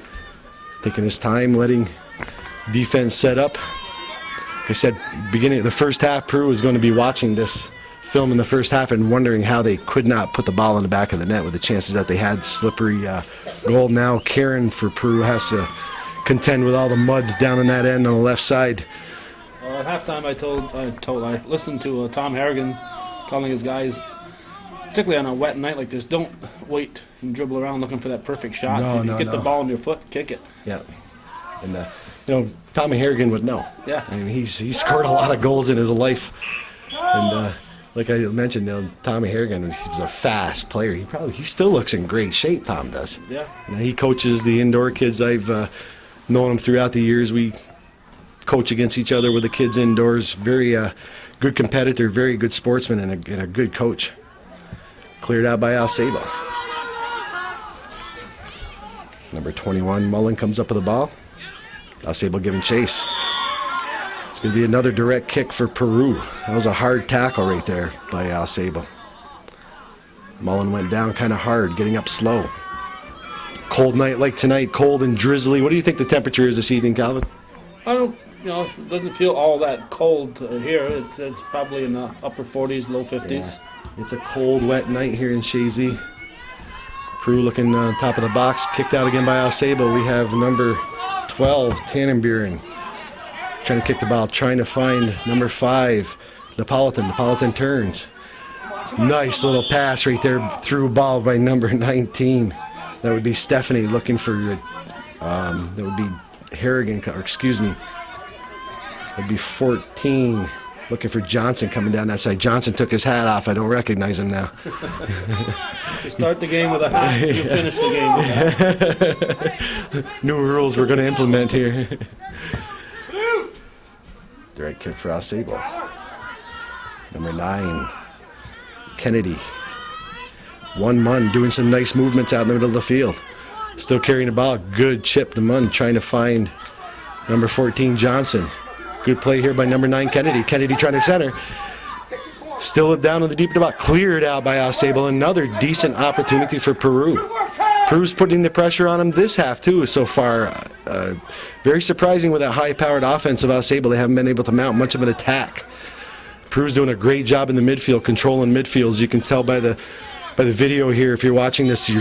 Taking his time, letting defense set up. Like I said, beginning of the first half, Peru was going to be watching this film in the first half and wondering how they could not put the ball in the back of the net with the chances that they had. Slippery goal. Now Karen for Peru has to contend with all the muds down in that end on the left side. At halftime, I listened to Tom Harrigan telling his guys, particularly on a wet night like this, don't wait and dribble around looking for that perfect shot. If you get the ball in your foot, kick it. Yeah. And Tommy Harrigan would know. Yeah. I mean, he's scored a lot of goals in his life. And like I mentioned, Tommy Harrigan was a fast player. He still looks in great shape, Tom does. Yeah. He coaches the indoor kids. I've known him throughout the years. We coach against each other with the kids indoors. Very good competitor, very good sportsman, and a good coach. Cleared out by AuSable. Number 21, Mullen, comes up with the ball. AuSable giving chase. It's going to be another direct kick for Peru. That was a hard tackle right there by AuSable. Mullen went down kind of hard, getting up slow. Cold night like tonight, cold and drizzly. What do you think the temperature is this evening, Calvin? I don't, it doesn't feel all that cold here. It's probably in the upper 40s, low 50s. Yeah. It's a cold, wet night here in Shazy. Peru looking on top of the box. Kicked out again by AuSable. We have number 12, Tannenburen, trying to kick the ball, trying to find number 5, Napolitan. Napolitan turns. Nice little pass right there, through ball by number 19. That would be Stephanie looking for, that would be Harrigan, or excuse me, that would be 14. Looking for Johnson coming down that side. Johnson took his hat off. I don't recognize him now. You start the game with a hat, you finish the game with a hat. New rules we're going to implement here. Direct kick for AuSable. Number 9, Kennedy. 1 Munn doing some nice movements out in the middle of the field. Still carrying the ball. Good chip to Munn, trying to find number 14, Johnson. Good play here by number 9, Kennedy. Kennedy trying to center. Still down in the deep ball. Cleared out by AuSable. Another decent opportunity for Peru. Peru's putting the pressure on him this half, too, so far. Very surprising with that high-powered offense of AuSable. They haven't been able to mount much of an attack. Peru's doing a great job in the midfield, controlling midfield. As you can tell by the video here, if you're watching this,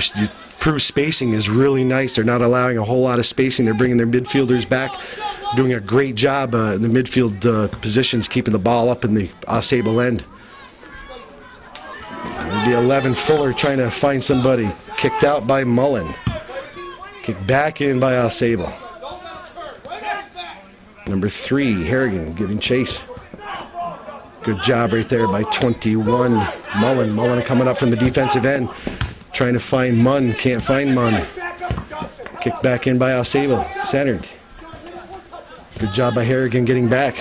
Peru's spacing is really nice. They're not allowing a whole lot of spacing. They're bringing their midfielders back, doing a great job in the midfield positions, keeping the ball up in the AuSable end. It'll be 11, Fuller trying to find somebody. Kicked out by Mullen. Kicked back in by AuSable. Number 3, Harrigan giving chase. Good job right there by 21, Mullen. Mullen coming up from the defensive end, trying to find Munn. Can't find Munn. Kicked back in by AuSable. Centered. Good job by Harrigan getting back.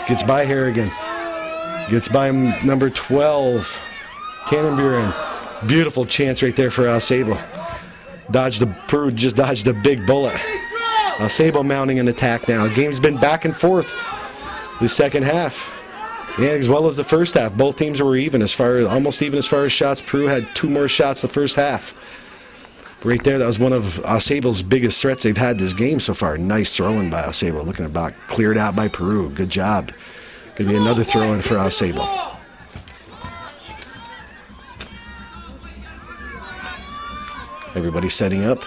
Gets by Harrigan. Gets by number 12, Tannenburen. Beautiful chance right there for AuSable. Peru just dodged a big bullet. AuSable mounting an attack now. The game's been back and forth the second half. Yeah, as well as the first half. Both teams were even, almost even as far as shots. Peru had 2 more shots the first half. Right there, that was one of AuSable's biggest threats they've had this game so far. Nice throw-in by AuSable. Looking about cleared out by Peru. Good job. Going to be another throw-in for AuSable. Everybody setting up.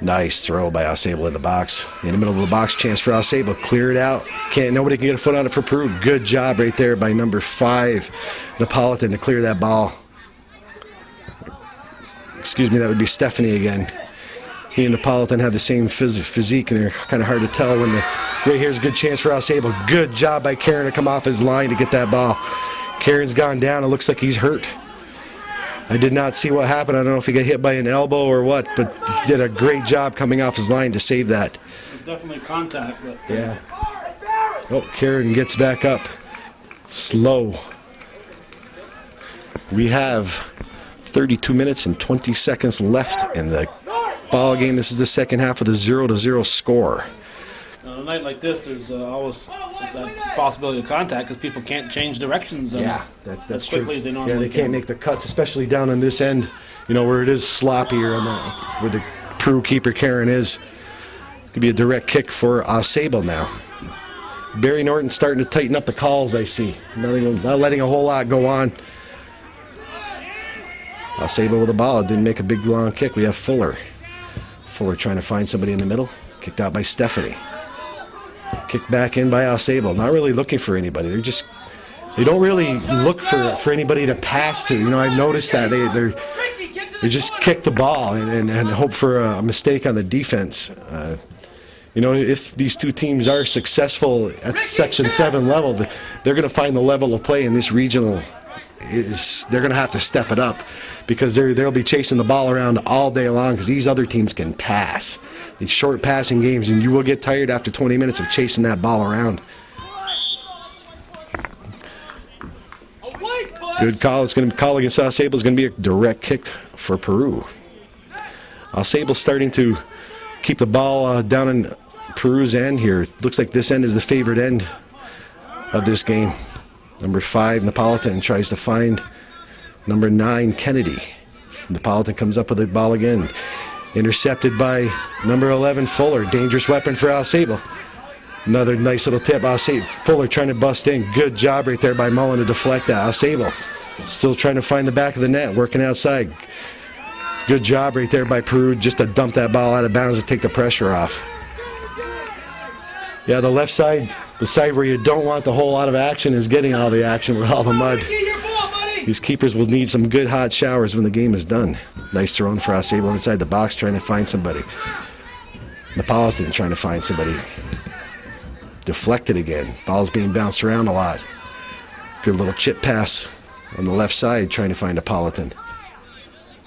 Nice throw by AuSable in the box. In the middle of the box, chance for AuSable. Clear it out. Nobody can get a foot on it for Peru. Good job right there by number 5, Napolitan, to clear that ball. Excuse me, that would be Stephanie again. He and Napolitan have the same physique, and they're kind of hard to tell when right here's a good chance for AuSable. Good job by Karen to come off his line to get that ball. Karen's gone down. It looks like he's hurt. I did not see what happened. I don't know if he got hit by an elbow or what, but he did a great job coming off his line to save that. Definitely contact, but yeah. Oh, Karen gets back up. Slow. We have 32 minutes and 20 seconds left in the ball game. This is the second half of the 0-0 score. on a night like this, there's always that possibility of contact because people can't change directions. That's as true. quickly as they normally they can't make the cuts, especially down on this end, where it is sloppier where the Peru keeper Karen is. Could be a direct kick for AuSable now. Barry Norton starting to tighten up the calls, I see. Not letting a whole lot go on. AuSable with the ball. Didn't make a big long kick. We have Fuller. Fuller trying to find somebody in the middle. Kicked out by Stephanie. Kicked back in by AuSable. Not really looking for anybody. They don't really look for anybody to pass to. I've noticed that they just kick the ball and hope for a mistake on the defense. If these two teams are successful at the Section 7 level, they're going to find the level of play in this regional. They're going to have to step it up because they'll be chasing the ball around all day long because these other teams can pass. These short passing games, and you will get tired after 20 minutes of chasing that ball around. Good call. It's going to be call against AuSable. It's going to be a direct kick for Peru. AuSable starting to keep the ball down in Peru's end here. Looks like this end is the favorite end of this game. Number 5, Napolitan, tries to find number 9, Kennedy. Napolitan comes up with the ball again. Intercepted by number 11, Fuller. Dangerous weapon for AuSable. Another nice little tip. Fuller trying to bust in. Good job right there by Mullen to deflect that. AuSable still trying to find the back of the net, working outside. Good job right there by Peru just to dump that ball out of bounds to take the pressure off. The left side, the side where you don't want the whole lot of action, is getting all the action with all the mud. These keepers will need some good hot showers when the game is done. Nice throw in for AuSable inside the box, trying to find somebody. Napolitan trying to find somebody. Deflected again. Ball's being bounced around a lot. Good little chip pass on the left side, trying to find Napolitan.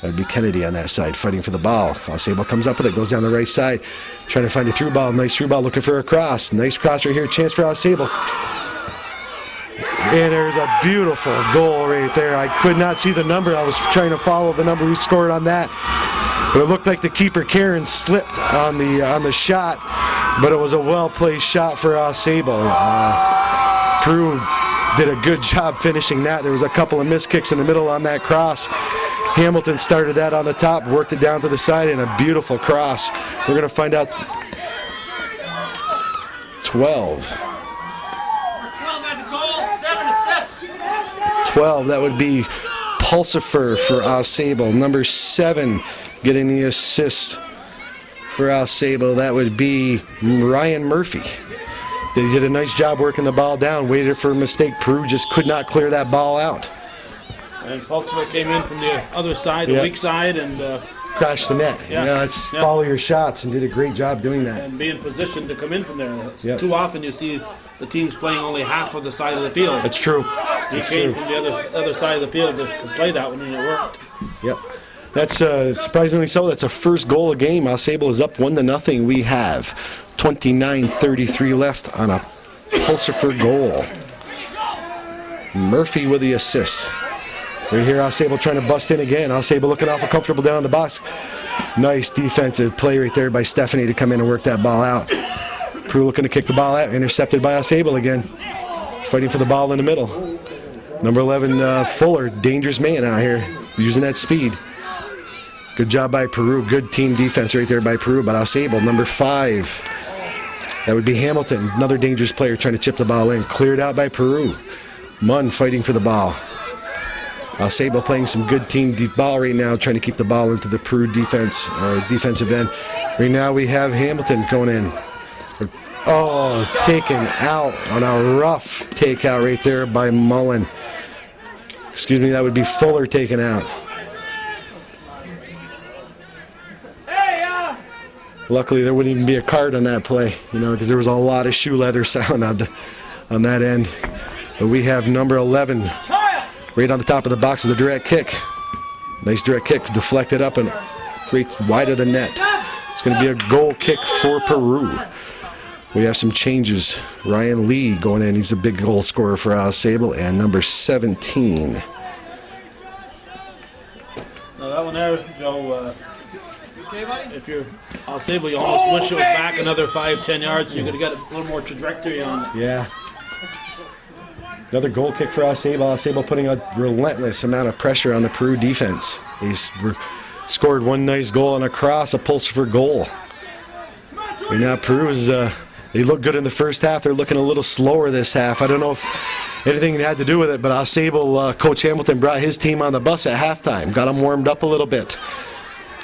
That would be Kennedy on that side, fighting for the ball. AuSable comes up with it, goes down the right side, trying to find a through ball. Nice through ball, looking for a cross. Nice cross right here, chance for AuSable. And there's a beautiful goal right there. I could not see the number. I was trying to follow the number who scored on that. But it looked like the keeper, Karen, slipped on the shot. But it was a well-placed shot for AuSable. Peru did a good job finishing that. There was a couple of missed kicks in the middle on that cross. Hamilton started that on the top, worked it down to the side, and a beautiful cross. We're going to find out 12. 12, that would be Pulsifer for AuSable. Number 7 getting the assist for AuSable. That would be Ryan Murphy. He did a nice job working the ball down, waited for a mistake. Peru just could not clear that ball out. And Pulsifer came in from the other side, the weak side, and crashed the net. Let's follow your shots, and did a great job doing that. And be in position to come in from there. Too often you see the teams playing only half of the side of the field. That's true. He came from the other side of the field to play that one, and it worked. Yep. That's surprisingly so. That's a first goal a game. AuSable is up 1-0. We have 29:33 left on a Pulsifer goal. Murphy with the assist. Right here, AuSable trying to bust in again. AuSable looking awful comfortable down the box. Nice defensive play right there by Stephanie to come in and work that ball out. Peru looking to kick the ball out. Intercepted by AuSable again. Fighting for the ball in the middle. Number 11, Fuller, dangerous man out here, using that speed. Good job by Peru. Good team defense right there by Peru. But AuSable, number 5. That would be Hamilton. Another dangerous player trying to chip the ball in. Cleared out by Peru. Munn fighting for the ball. AuSable playing some good team deep ball right now, trying to keep the ball into the Peru defense, or defensive end. Right now we have Hamilton going in. Oh, taken out on a rough takeout right there by Mullen. Excuse me, that would be Fuller taken out. Luckily, there wouldn't even be a card on that play, because there was a lot of shoe leather sound on that end. But we have number 11 right on the top of the box of the direct kick. Nice direct kick, deflected up and right wide of the net. It's going to be a goal kick for Peru. We have some changes. Ryan Lee going in. He's a big goal scorer for AuSable, and number 17. Now that one there, Joe, if you're AuSable, you almost wish it was back another 5-10 yards, so you could have got a little more trajectory on it. Yeah. Another goal kick for AuSable. AuSable putting a relentless amount of pressure on the Peru defense. They scored one nice goal and a cross, a Pulsifer goal. And now Peru is, they look good in the first half. They're looking a little slower this half. I don't know if anything had to do with it, but AuSable, Coach Hamilton brought his team on the bus at halftime, got them warmed up a little bit.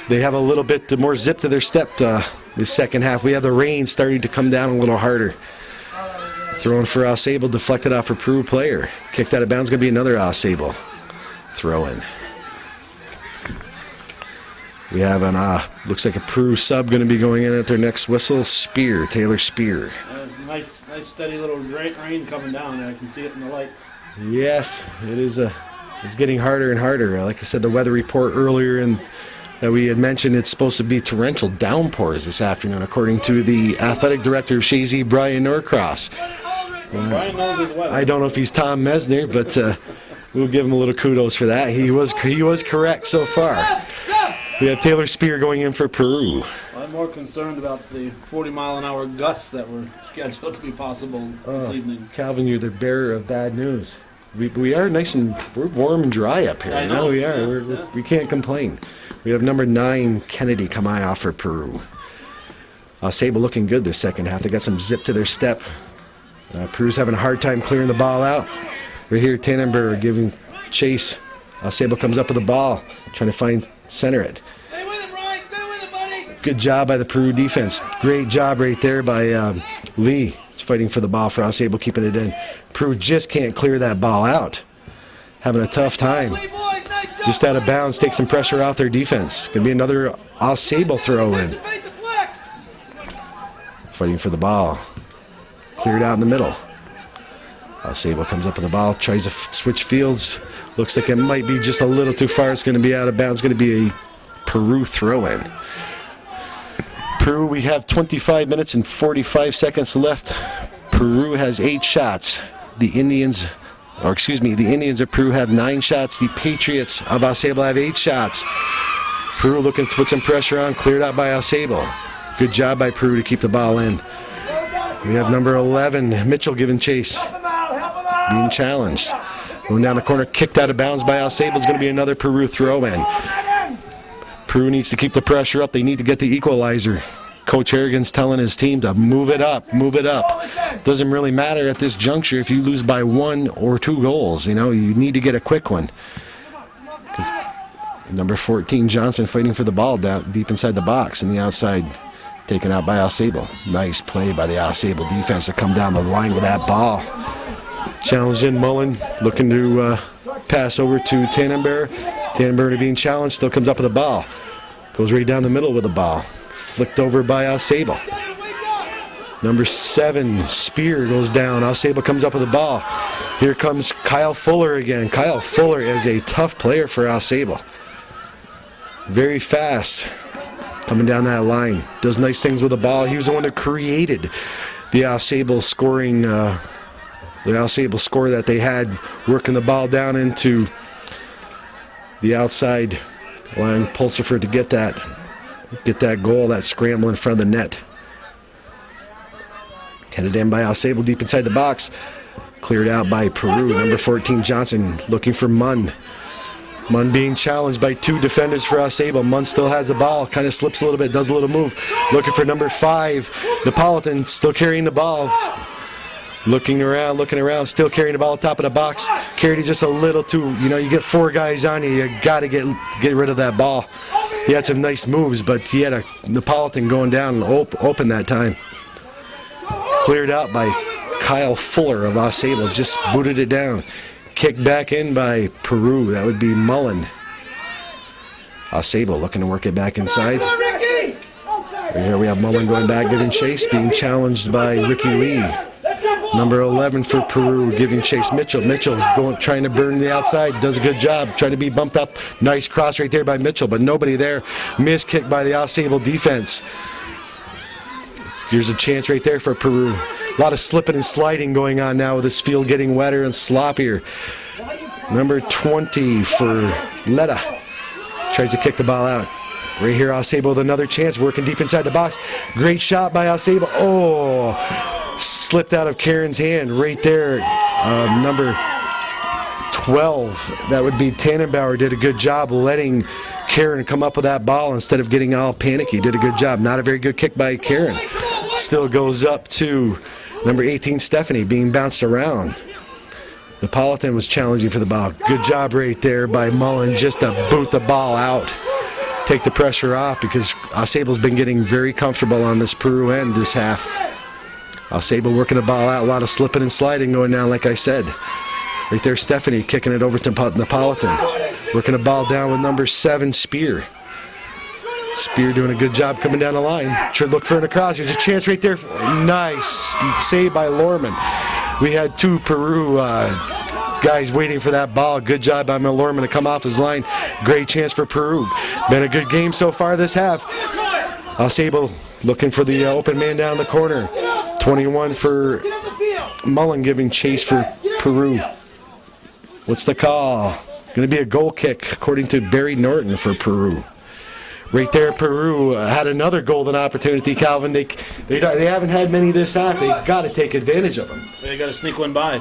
They have a little bit more zip to their step this second half. We have the rain starting to come down a little harder. Throwing for AuSable, deflected off for Peru player. Kicked out of bounds, going to be another AuSable throw-in. We have an, looks like a Peru sub going to be going in at their next whistle. Spear, Taylor Spear. Nice steady little rain coming down there. I can see it in the lights. Yes, it is. It's getting harder and harder. Like I said, the weather report earlier that we had mentioned, it's supposed to be torrential downpours this afternoon, according to the athletic director of Shazy, Brian Norcross. Brian knows his weather. I don't know if he's Tom Mesner, but we'll give him a little kudos for that. He was correct so far. We have Taylor Spear going in for Peru. I'm more concerned about the 40-mile-an-hour gusts that were scheduled to be possible this evening. Calvin, you're the bearer of bad news. We are we're warm and dry up here. I know. We are. We can't complain. We have number 9, Kennedy Kamaya for Peru. AuSable looking good this second half. They got some zip to their step. Peru's having a hard time clearing the ball out. We're here, Tannenberg giving chase. AuSable comes up with the ball, trying to center it. Stay with it, Ryan. Stay with it, buddy. Good job by the Peru defense. Great job right there by Lee. He's fighting for the ball for AuSable, keeping it in. Peru just can't clear that ball out. having a tough time. Just out of bounds, take some pressure off their defense. Gonna be another AuSable throw in. Fighting for the ball. Cleared out in the middle. AuSable comes up with the ball, tries to switch fields. Looks like it might be just a little too far. It's going to be out of bounds. It's going to be a Peru throw-in. Peru, we have 25 minutes and 45 seconds left. Peru has 8 shots. The Indians of Peru have 9 shots. The Patriots of AuSable have 8 shots. Peru looking to put some pressure on, cleared out by AuSable. Good job by Peru to keep the ball in. We have number 11, Mitchell, giving chase. Being challenged. Going down the corner, kicked out of bounds by AuSable. It's going to be another Peru throw-in. Peru needs to keep the pressure up. They need to get the equalizer. Coach Harrigan's telling his team to move it up, move it up. Doesn't really matter at this juncture if you lose by 1 or 2 goals. You know, you need to get a quick one. Number 14, Johnson, fighting for the ball down deep inside the box, and the outside taken out by AuSable. Nice play by the AuSable defense to come down the line with that ball. Challenged in, Mullen looking to pass over to Tannenberg. Tannenberg being challenged, still comes up with the ball. Goes right down the middle with the ball. Flicked over by AuSable. Number 7, Spear, goes down. AuSable comes up with the ball. Here comes Kyle Fuller again. Kyle Fuller is a tough player for AuSable. Very fast. Coming down that line. Does nice things with the ball. He was the one that created the AuSable scoring, the AuSable score that they had, working the ball down into the outside line. Pulsifer to get that goal, that scramble in front of the net. Headed in by AuSable deep inside the box. Cleared out by Peru. Number 14, Johnson, looking for Munn. Munn being challenged by 2 defenders for AuSable. Munn still has the ball, kind of slips a little bit, does a little move. Looking for number 5, Napolitan, still carrying the ball. Looking around, still carrying the ball at the top of the box. Carried it just a little too, you get 4 guys on you got to get rid of that ball. He had some nice moves, but he had a Napolitan going down and open that time. Cleared out by Kyle Fuller of AuSable, just booted it down. Kicked back in by Peru, that would be Mullen. AuSable looking to work it back inside. Right here we have Mullen going back, giving chase, being challenged by Ricky Lee. Number 11 for Peru, giving chase. Mitchell trying to burn the outside, does a good job, trying to be bumped up. Nice cross right there by Mitchell, but nobody there. Missed kick by the AuSable defense. Here's a chance right there for Peru. A lot of slipping and sliding going on now with this field getting wetter and sloppier. Number 20 for Letta. Tries to kick the ball out. Right here, AuSable with another chance, working deep inside the box. Great shot by AuSable. Oh, slipped out of Karen's hand right there. Number 12, that would be Tannenbauer, did a good job letting Karen come up with that ball instead of getting all panicky. Did a good job. Not a very good kick by Karen. Still goes up to number 18, Stephanie, being bounced around. Napolitan was challenging for the ball. Good job right there by Mullen, just to boot the ball out. Take the pressure off, because AuSable's been getting very comfortable on this Peru end this half. AuSable working the ball out, a lot of slipping and sliding going down, like I said. Right there, Stephanie kicking it over to Napolitan. Working the ball down with number 7, Spear. Spear doing a good job coming down the line. Should look for an across. There's a chance right there. Nice save by Lorman. We had 2 Peru guys waiting for that ball. Good job by Lorman to come off his line. Great chance for Peru. Been a good game so far this half. AuSable looking for the open man down the corner. 21 for Mullen, giving chase for Peru. What's the call? Going to be a goal kick, according to Barry Norton, for Peru. Right there, Peru had another golden opportunity, Calvin. They haven't had many this half. They got to take advantage of them. They got to sneak one by.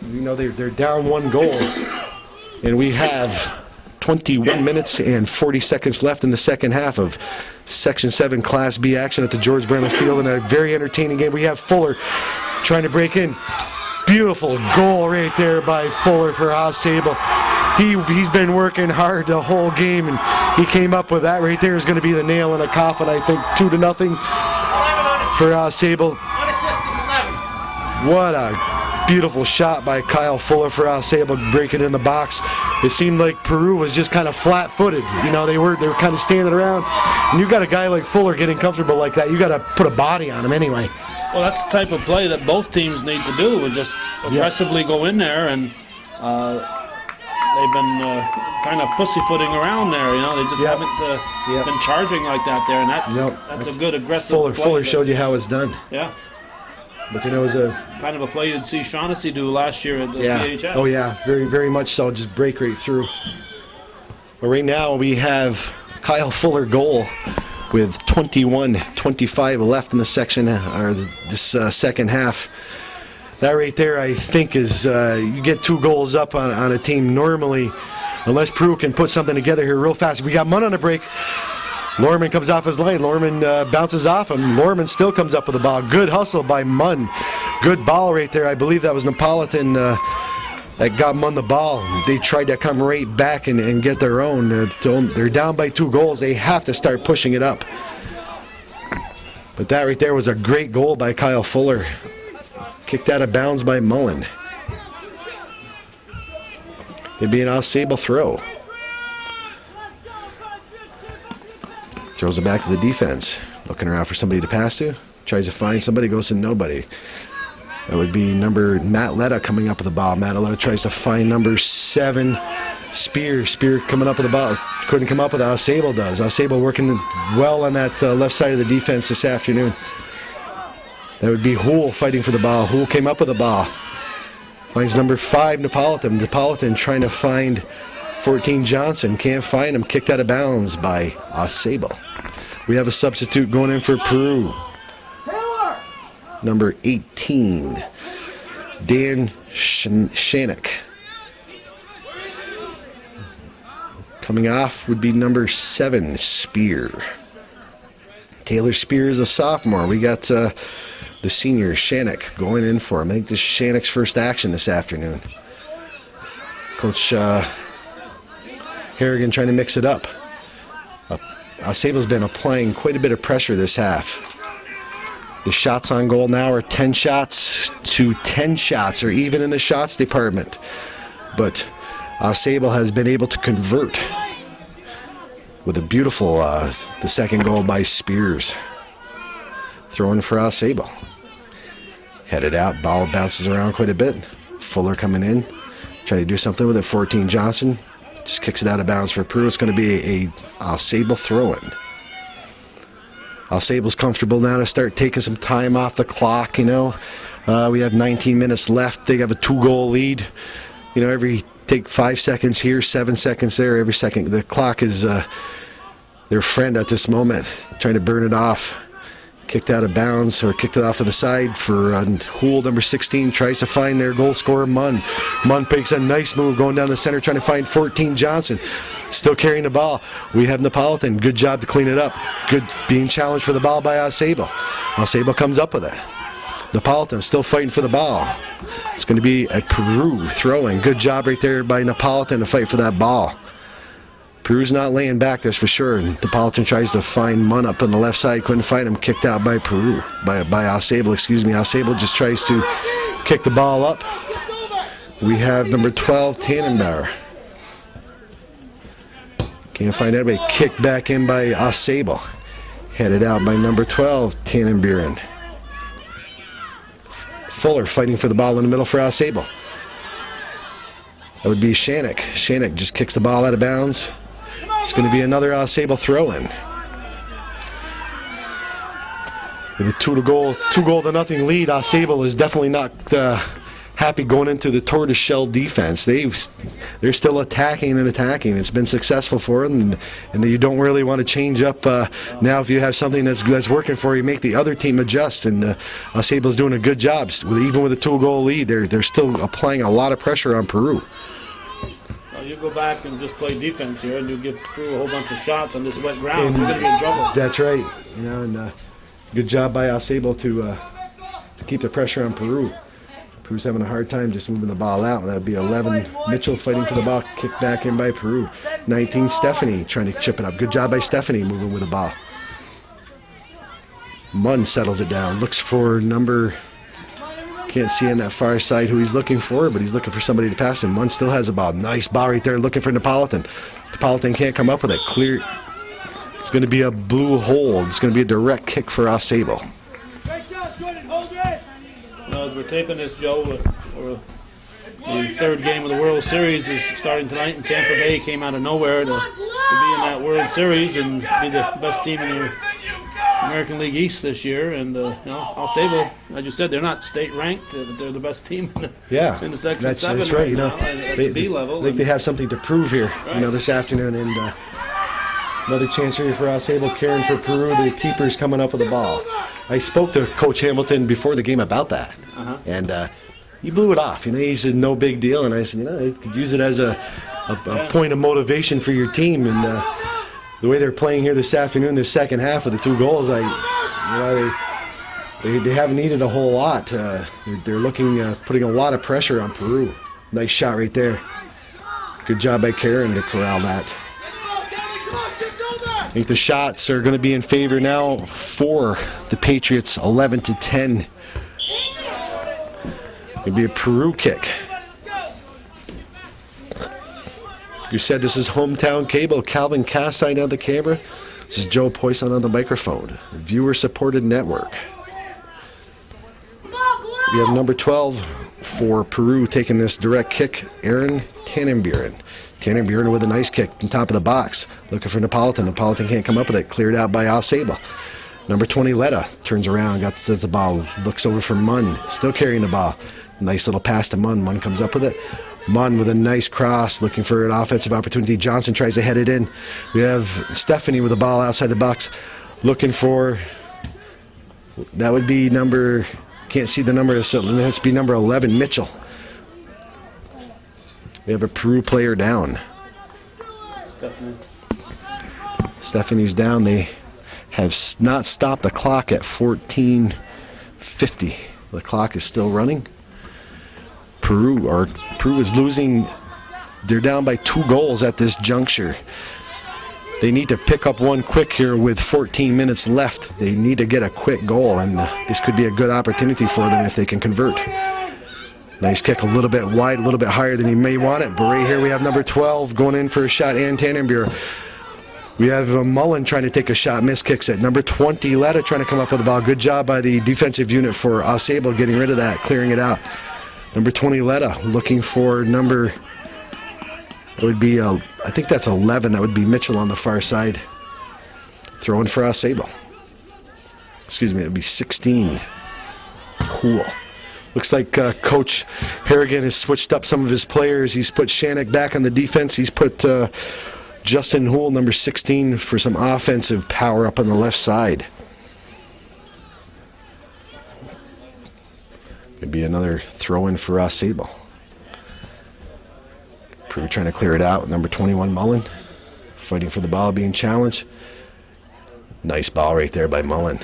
They're down 1 goal, and we have 21 minutes and 40 seconds left in the second half of Section 7 Class B action at the George Brandler Field in a very entertaining game. We have Fuller trying to break in. Beautiful goal right there by Fuller for AuSable. He's been working hard the whole game, and he came up with that right there. Is going to be the nail in a coffin, I think. 2-0 for AuSable. What a beautiful shot by Kyle Fuller for AuSable, breaking in the box. It seemed like Peru was just kind of flat-footed. You know, they were kind of standing around. And you got a guy like Fuller getting comfortable like that, you got to put a body on him anyway. Well, that's the type of play that both teams need to do, is just aggressively go in there, and they've been kind of pussyfooting around there. You know, they just haven't been charging like that there, and that's a good aggressive play. Fuller showed you how it's done. Yeah. But you know, it was a kind of a play you'd see Shaughnessy do last year at the PHS. Oh yeah, very, very much so. Just break right through. But right now we have Kyle Fuller goal with 21-25 left in the section, or this second half. That right there, I think, is you get 2 goals up on a team normally, unless Peru can put something together here real fast. We got Munn on a break. Lorman comes off his line. Lorman bounces off him. Lorman still comes up with the ball. Good hustle by Munn. Good ball right there. I believe that was Napolitan that got Munn the ball. They tried to come right back and get their own. They're down by 2 goals. They have to start pushing it up. But that right there was a great goal by Kyle Fuller. Kicked out of bounds by Mullen. It'd be an AuSable throw. Throws it back to the defense. Looking around for somebody to pass to. Tries to find somebody, goes to nobody. That would be Matt Letta coming up with the ball. Matt Letta tries to find number 7, Spear. Spear coming up with the ball. Couldn't come up with it. AuSable does. AuSable working well on that left side of the defense this afternoon. That would be Houle fighting for the ball. Houle came up with the ball. Finds number 5, Napolitan. Napolitan trying to find 14, Johnson. Can't find him. Kicked out of bounds by AuSable. We have a substitute going in for Peru. Number 18, Dan Shanek. Coming off would be number 7, Spear. Taylor Spear is a sophomore. We got the senior, Shanek, going in for him. I think this is Shanek's first action this afternoon. Coach Harrigan trying to mix it up. AuSable's been applying quite a bit of pressure this half. The shots on goal now are 10 shots to 10 shots, or even in the shots department. But AuSable has been able to convert with a beautiful, the second goal by Spears. Throwing for AuSable. Headed out, ball bounces around quite a bit. Fuller coming in, trying to do something with it. 14, Johnson just kicks it out of bounds for Peru. It's going to be a AuSable throw-in. AuSable's comfortable now to start taking some time off the clock, you know. We have 19 minutes left. They have a 2-goal lead. You know, take 5 seconds here, 7 seconds there, every second. The clock is their friend at this moment, trying to burn it off. Kicked out of bounds, or kicked it off to the side for Houle, number 16, tries to find their goal scorer, Munn. Munn makes a nice move going down the center, trying to find 14, Johnson. Still carrying the ball. We have Napolitan. Good job to clean it up. Good being challenged for the ball by AuSable. AuSable comes up with it. Napolitan still fighting for the ball. It's going to be a Peru throwing. Good job right there by Napolitan to fight for that ball. Peru's not laying back, that's for sure. Napolitan tries to find Munn up on the left side. Couldn't find him. Kicked out by Peru. By AuSable, excuse me. AuSable just tries to kick the ball up. We have number 12, Tannenbauer. Can't find anybody. Kicked back in by AuSable. Headed out by number 12, Tannenburen. Fuller fighting for the ball in the middle for AuSable. That would be Shanek. Shanek just kicks the ball out of bounds. It's going to be another AuSable throw-in. With a 2-0 lead, AuSable is definitely not happy going into the tortoiseshell defense. They're still attacking and attacking. It's been successful for them, and you don't really want to change up now. If you have something that's working for you, make the other team adjust. And AuSable's doing a good job. Even with a 2-goal lead, they're still applying a lot of pressure on Peru. Well, you go back and just play defense here, and you give Peru a whole bunch of shots on this wet ground. You're going to be in trouble. That's right. You know, and good job by AuSable to keep the pressure on Peru. Peru's having a hard time just moving the ball out. That would be 11, Mitchell fighting for the ball, kicked back in by Peru. 19, Stephanie trying to chip it up. Good job by Stephanie moving with the ball. Munn settles it down. Looks for number, Can't see on that far side who he's looking for, but he's looking for somebody to pass him. One still has a ball. Nice ball right there, looking for Napolitan. Napolitan can't come up with it. Clear. It's going to be a blue hold. It's going to be a direct kick for AuSable. Well, as we're taping this, Joe, the third game of the World Series is starting tonight, and Tampa Bay came out of nowhere to be in that World Series and be the best team in the American League East this year. And AuSable, as you said, they're not state ranked, but they're the best team in the Section VII. That's right. At the B level. I think they have something to prove here. Right. This afternoon, and another chance here for AuSable. Karen for Peru. The keeper's coming up with the ball. I spoke to Coach Hamilton before the game about that, and he blew it off. He said no big deal, and I said, you could use it as a point of motivation for your team. And the way they're playing here this afternoon, the second half of the 2 goals, they haven't needed a whole lot. They're looking, putting a lot of pressure on Peru. Nice shot right there. Good job by Karen to corral that. I think the shots are going to be in favor now for the Patriots, 11-10. It'll be a Peru kick. You said this is Hometown Cable. Calvin Castine on the camera. This is Joe Poisson on the microphone. Viewer-supported network. We have number 12 for Peru taking this direct kick, Aaron Tannenburen. Tannenburen with a nice kick on top of the box. Looking for Napolitan. Napolitan can't come up with it. Cleared out by AuSable. Number 20, Letta, turns around, gets the ball, looks over for Munn. Still carrying the ball. Nice little pass to Munn. Munn comes up with it. Munn with a nice cross, looking for an offensive opportunity. Johnson tries to head it in. We have Stephanie with the ball outside the box, looking for, that would be number, can't see the number, so it has to be number 11, Mitchell. We have a Peru player down. Stephanie's down. They have not stopped the clock at 14:50. The clock is still running. Peru is losing. They're down by 2 goals at this juncture. They need to pick up one quick here with 14 minutes left. They need to get a quick goal, and this could be a good opportunity for them if they can convert. Nice kick, a little bit wide, a little bit higher than he may want it. But right here we have number 12 going in for a shot, Ann Tannenburen. We have Mullen trying to take a shot, miss kicks it. Number 20, Letta trying to come up with the ball. Good job by the defensive unit for AuSable getting rid of that, clearing it out. Number 20, Letta, looking for number, it would be, I think that's 11. That would be Mitchell on the far side. Throwing for AuSable. Excuse me, it would be 16. Cool. Looks like Coach Harrigan has switched up some of his players. He's put Shannock back on the defense. He's put Justin Houle, number 16, for some offensive power up on the left side. Maybe another throw-in for AuSable. Peru trying to clear it out. Number 21, Mullen, fighting for the ball, being challenged. Nice ball right there by Mullen.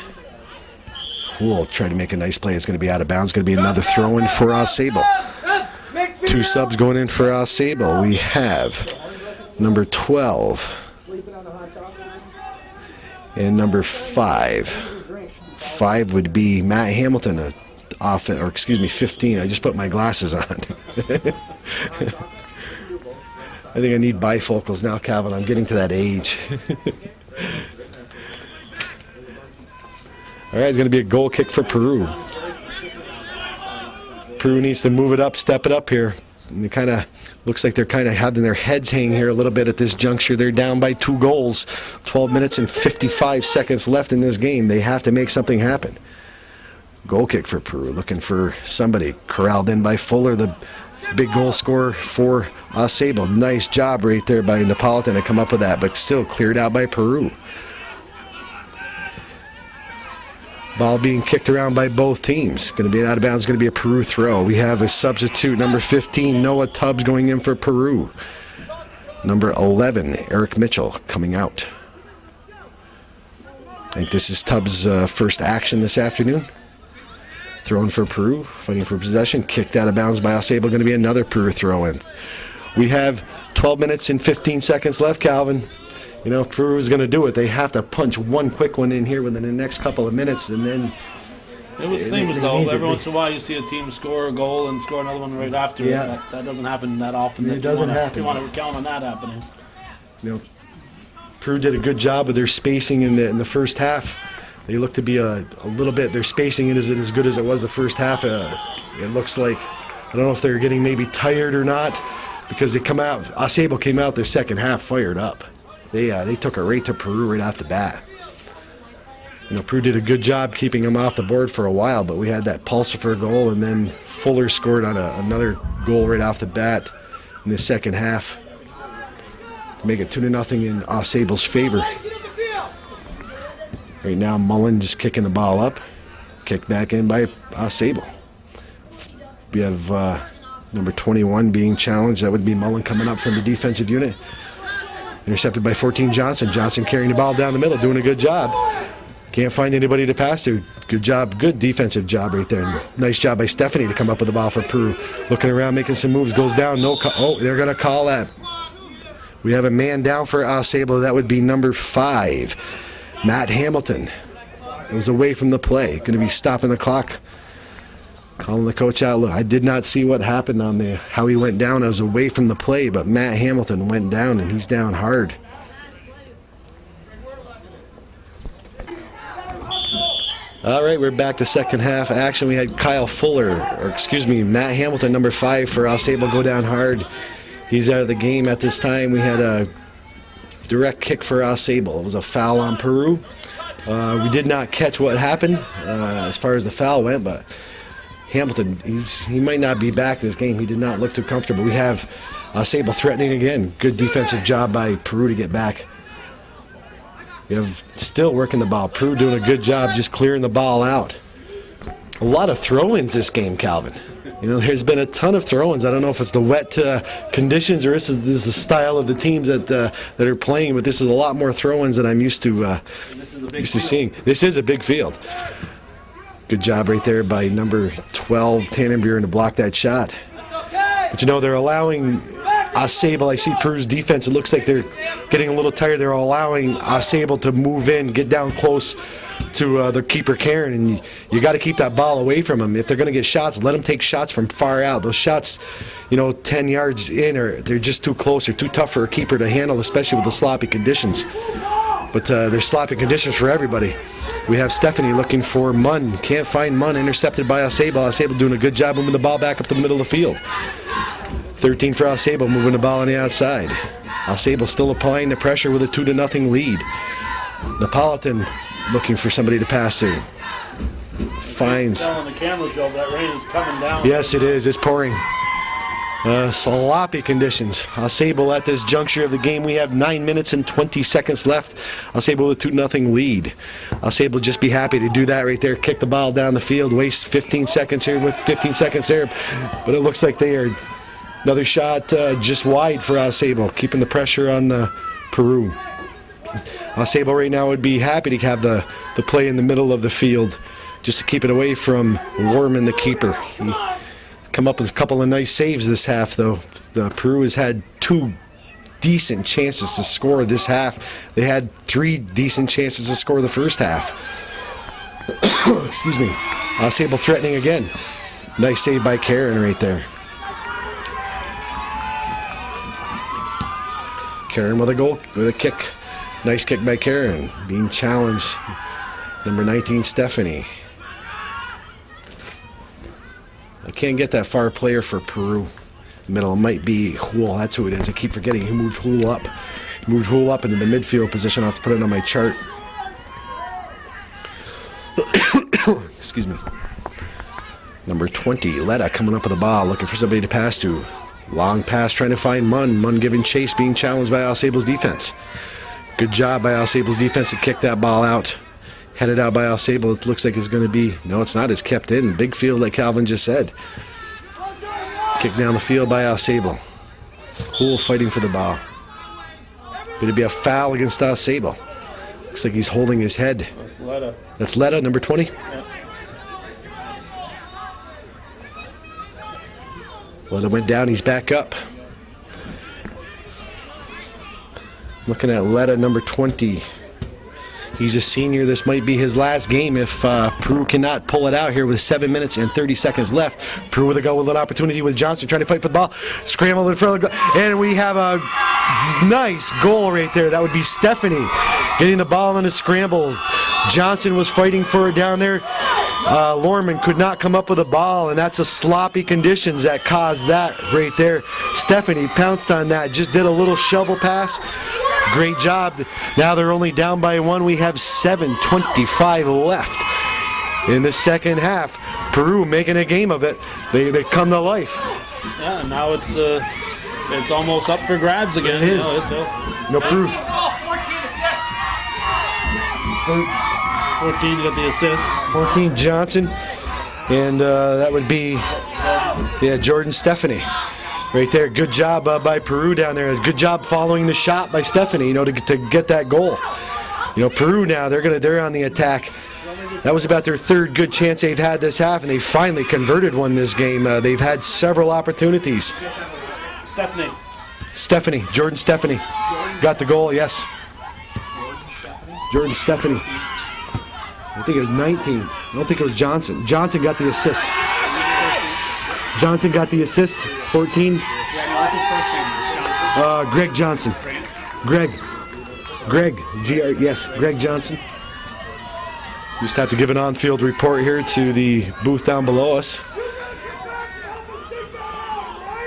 Houle tried to make a nice play. It's going to be out of bounds. Going to be another throw-in for AuSable. 2 subs going in for AuSable. We have number 12 and number 5. 5 would be Matt Hamilton, 15. I just put my glasses on. I think I need bifocals now, Calvin. I'm getting to that age. All right, it's going to be a goal kick for Peru. Peru needs to move it up, step it up here. And it kind of looks like they're kind of having their heads hanging here a little bit at this juncture. They're down by 2 goals. 12 minutes and 55 seconds left in this game. They have to make something happen. Goal kick for Peru, looking for somebody. Corralled in by Fuller, the big goal scorer for AuSable. Nice job right there by Napolitan to come up with that, but still cleared out by Peru. Ball being kicked around by both teams. Going to be out of bounds, going to be a Peru throw. We have a substitute, number 15, Noah Tubbs, going in for Peru. Number 11, Eric Mitchell, coming out. I think this is Tubbs' first action this afternoon. Throwing for Peru, fighting for possession, kicked out of bounds by AuSable. Going to be another Peru throw-in. We have 12 minutes and 15 seconds left, Calvin. You know, if Peru is going to do it, they have to punch one quick one in here within the next couple of minutes, and then It was the same as though every once in a while you see a team score a goal and score another one right after. Yeah. That doesn't happen that often. It doesn't happen. You want to count on that happening. You know, Peru did a good job of their spacing in the first half. They look to be a little bit, their spacing isn't as good as it was the first half. It looks like, I don't know if they're getting maybe tired or not, because they come out, AuSable came out their second half fired up. They took it right to Peru right off the bat. You know, Peru did a good job keeping them off the board for a while, but we had that Pulsifer goal, and then Fuller scored on another goal right off the bat in the second half to make it 2-0 in AuSable's favor. Right now, Mullen just kicking the ball up. Kicked back in by AuSable. We have number 21 being challenged. That would be Mullen coming up from the defensive unit. Intercepted by 14 Johnson. Johnson carrying the ball down the middle, doing a good job. Can't find anybody to pass to. Good job, good defensive job right there. And nice job by Stephanie to come up with the ball for Peru. Looking around, making some moves, goes down. Oh, they're going to call that. We have a man down for AuSable. That would be number 5. Matt Hamilton. It was away from the play. Going to be stopping the clock. Calling the coach out. Look, I did not see what happened on how he went down. It was away from the play, but Matt Hamilton went down, and he's down hard. All right, we're back to second half action. We had Matt Hamilton, number 5 for AuSable, go down hard. He's out of the game at this time. We had a direct kick for AuSable. It was a foul on Peru. We did not catch what happened as far as the foul went, but Hamilton, he might not be back this game. He did not look too comfortable. We have AuSable threatening again. Good defensive job by Peru to get back. We have still working the ball. Peru doing a good job just clearing the ball out. A lot of throw-ins this game, Calvin. You know, there's been a ton of throw-ins. I don't know if it's the wet conditions or this is the style of the teams that are playing, but this is a lot more throw-ins than I'm used to seeing. This is a big field. Good job right there by number 12, Tannenburen, to block that shot. But, you know, they're allowing AuSable. I see Peru's defense. It looks like they're getting a little tired. They're allowing AuSable to move in, get down close to the keeper, Karen, and you got to keep that ball away from them. If they're going to get shots, let them take shots from far out. Those shots, 10 yards in, they're just too close or too tough for a keeper to handle, especially with the sloppy conditions. But there's sloppy conditions for everybody. We have Stephanie looking for Munn. Can't find Munn. Intercepted by AuSable. AuSable doing a good job moving the ball back up to the middle of the field. 13 for AuSable, moving the ball on the outside. AuSable still applying the pressure with a 2-0 lead. Napolitan looking for somebody to pass to. Finds. On the camera, Joe, that rain is coming down. Yes, it is. It's pouring. Sloppy conditions. AuSable at this juncture of the game. We have 9 minutes and 20 seconds left. AuSable with a 2-0 lead. AuSable just be happy to do that right there. Kick the ball down the field. Waste 15 seconds here with 15 seconds there. But it looks like they are. Another shot just wide for AuSable, keeping the pressure on the Peru. AuSable right now would be happy to have the play in the middle of the field just to keep it away from Warman, the keeper. He come up with a couple of nice saves this half, though. Peru has had 2 decent chances to score this half. They had 3 decent chances to score the first half. Excuse me. AuSable threatening again. Nice save by Karen right there. Karen with a kick. Nice kick by Karen. Being challenged. Number 19, Stephanie. I can't get that far player for Peru. Middle might be Hool. That's who it is. I keep forgetting. He moved Hool up. Moved Hool up into the midfield position. I'll have to put it on my chart. Excuse me. Number 20, Letta, coming up with the ball, looking for somebody to pass to. Long pass, trying to find Munn. Munn giving chase, being challenged by AuSable's defense. Good job by AuSable's defense to kick that ball out. Headed out by AuSable. It looks like it's going to be... No, it's not. It's kept in. Big field, like Calvin just said. Kick down the field by AuSable. Hool fighting for the ball. Going to be a foul against AuSable. Looks like he's holding his head. That's Letta. That's Letta, number 20? Yeah. Letta went down. He's back up. Looking at Letta, number 20. He's a senior. This might be his last game if Peru cannot pull it out here with 7 minutes and 30 seconds left. Peru with a go with an opportunity with Johnson trying to fight for the ball. Scramble in front of the goal. And we have a nice goal right there. That would be Stephanie getting the ball in a scramble. Johnson was fighting for it down there. Lorman could not come up with a ball, and that's the sloppy conditions that caused that right there. Stephanie pounced on that, just did a little shovel pass. Great job. Now they're only down by 1. We have 7:25 left in the second half. Peru making a game of it. They come to life. Yeah, now it's almost up for grabs again. It is. Peru. 14 got the assist. 14 Johnson, and that would be Jordan Stephanie. Right there, good job by Peru down there. Good job following the shot by Stephanie, to get that goal. Peru now they're on the attack. That was about their third good chance they've had this half, and they finally converted one this game. They've had several opportunities. Jordan Stephanie got the goal. Yes, Jordan Stephanie. I think it was 19. I don't think it was Johnson. Johnson got the assist. 14. Greg Johnson. Greg. Yes, Greg Johnson. Just have to give an on-field report here to the booth down below us.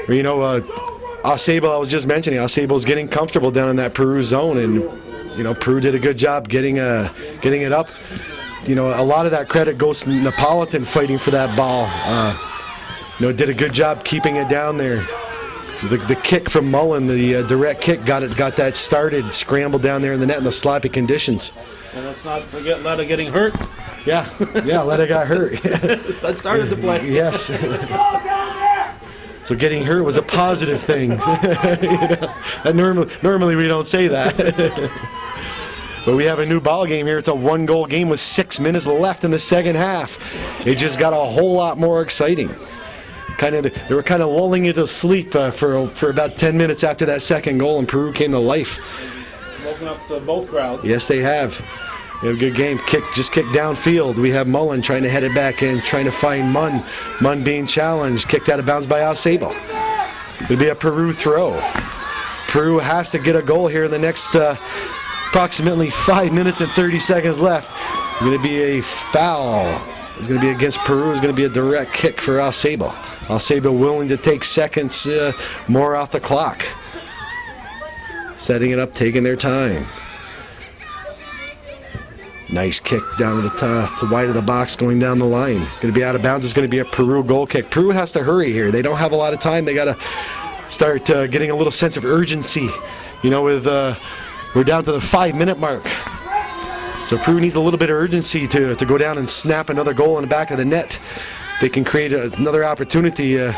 AuSable, I was just mentioning, AuSable's getting comfortable down in that Peru zone, and Peru did a good job getting it up. A lot of that credit goes to Napolitan fighting for that ball. Did a good job keeping it down there. The kick from Mullen, the direct kick, got that started, scrambled down there in the net in the sloppy conditions. And let's not forget Letta getting hurt. Yeah, Letta got hurt. That started the play. Yes. So getting hurt was a positive thing. And normally we don't say that. But we have a new ball game here. It's a 1-goal game with 6 minutes left in the second half. It just got a whole lot more exciting. They were kind of lulling you to sleep for about 10 minutes after that second goal, and Peru came to life. Woken up both crowds. Yes, they have. We have a good game. Just kick downfield. We have Mullen trying to head it back in, trying to find Munn. Munn being challenged. Kicked out of bounds by AuSable. It'll be a Peru throw. Peru has to get a goal here in the next approximately 5 minutes and 30 seconds left. It's going to be a foul. It's going to be against Peru. It's going to be a direct kick for AuSable. AuSable willing to take seconds more off the clock. Setting it up, taking their time. Nice kick down to the top, to wide of the box, going down the line. It's going to be out of bounds. It's going to be a Peru goal kick. Peru has to hurry here. They don't have a lot of time. They got to start getting a little sense of urgency. We're down to the 5-minute mark. So Peru needs a little bit of urgency to go down and snap another goal in the back of the net. They can create another opportunity to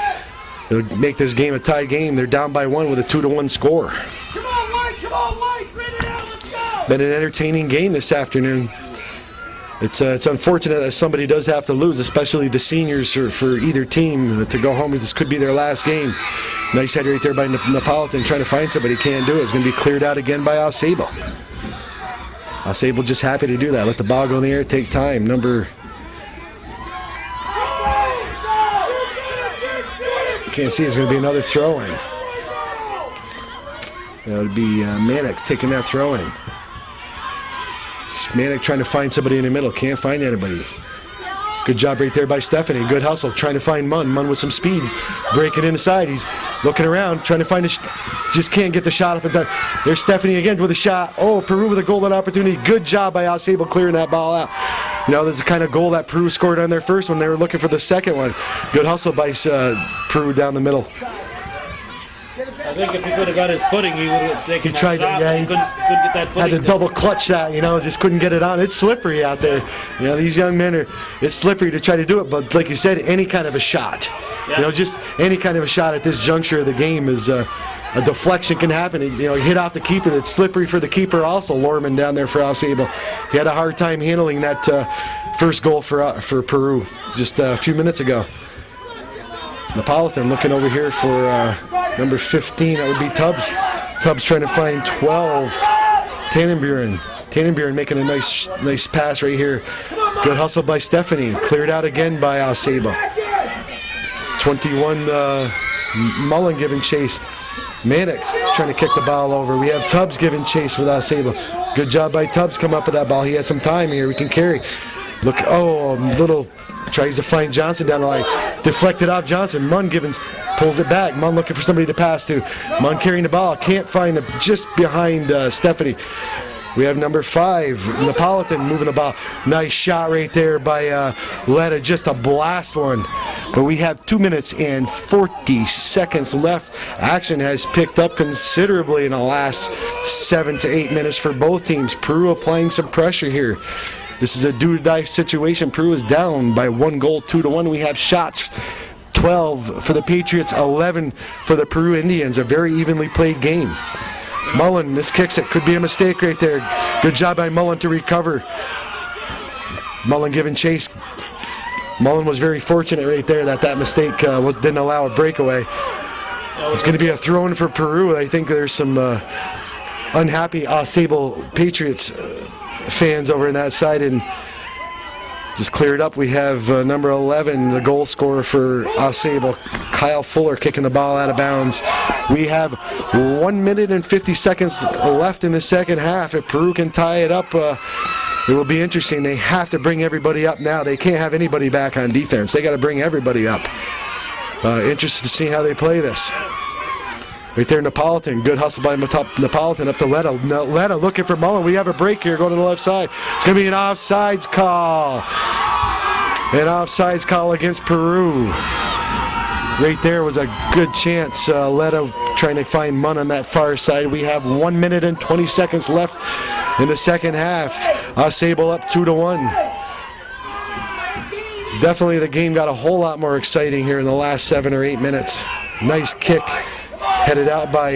make this game a tie game. They're down by 1 with a 2-1 score. Come on, Mike, bring it out, let's go! Been an entertaining game this afternoon. It's unfortunate that somebody does have to lose, especially the seniors for either team to go home. This could be their last game. Nice header right there by Napolitan, trying to find somebody. Can't do it. It's going to be cleared out again by AuSable. AuSable just happy to do that. Let the ball go in the air, take time. Can't see, it's going to be another throw-in. That would be Manic taking that throw-in. Just Manic trying to find somebody in the middle. Can't find anybody. Good job right there by Stephanie. Good hustle, trying to find Munn. Munn with some speed, breaking inside. He's looking around, trying to find just can't get the shot off in time. There's Stephanie again with a shot. Oh, Peru with a golden opportunity. Good job by AuSable clearing that ball out. There's the kind of goal that Peru scored on their first one. They were looking for the second one. Good hustle by Peru down the middle. I think if he could have got his footing, he would have taken that shot. He couldn't get that footing. Had to double clutch that, just couldn't get it on. It's slippery out there. These young men it's slippery to try to do it, but like you said, any kind of a shot. Yeah. Just any kind of a shot at this juncture of the game is a deflection can happen. Hit off the keeper. It's slippery for the keeper also, Lorman down there for AuSable. He had a hard time handling that first goal for Peru just a few minutes ago. Napolitan looking over here for number 15. That would be Tubbs. Tubbs trying to find 12. Tannenburen Tannenbury making a nice pass right here. Good hustle by Stephanie. Cleared out again by AuSable. 21, Mullen giving chase. Manic trying to kick the ball over. We have Tubbs giving chase with AuSable. Good job by Tubbs come up with that ball. He has some time here. We can carry. Look, little tries to find Johnson down the line. Deflected off Johnson. Munn pulls it back. Munn looking for somebody to pass to. Munn carrying the ball. Can't find it just behind Stephanie. We have number 5, Napolitan, moving the ball. Nice shot right there by Letta. Just a blast one. But we have 2 minutes and 40 seconds left. Action has picked up considerably in the last 7 to 8 minutes for both teams. Peru applying some pressure here. This is a do-or-die situation. Peru is down by 1 goal, 2-1. We have shots. 12 for the Patriots, 11 for the Peru Indians. A very evenly played game. Mullen miskicks it. Could be a mistake right there. Good job by Mullen to recover. Mullen giving chase. Mullen was very fortunate right there that mistake didn't allow a breakaway. It's going to be a throw-in for Peru. I think there's some unhappy AuSable Patriots fans over on that side, and just cleared up. We have number 11, the goal scorer for AuSable, Kyle Fuller, kicking the ball out of bounds. We have 1 minute and 50 seconds left in the second half. If Peru can tie it up, it will be interesting. They have to bring everybody up now. They can't have anybody back on defense. They got to bring everybody up. Interested to see how they play this. Right there, Napolitan. Good hustle by Napolitan up to Letta. Letta looking for Mullen. We have a break here going to the left side. It's going to be an offsides call. An offsides call against Peru. Right there was a good chance. Letta trying to find Munn on that far side. We have 1 minute and 20 seconds left in the second half. AuSable up 2-1. Definitely the game got a whole lot more exciting here in the last 7 or 8 minutes. Nice kick. Headed out by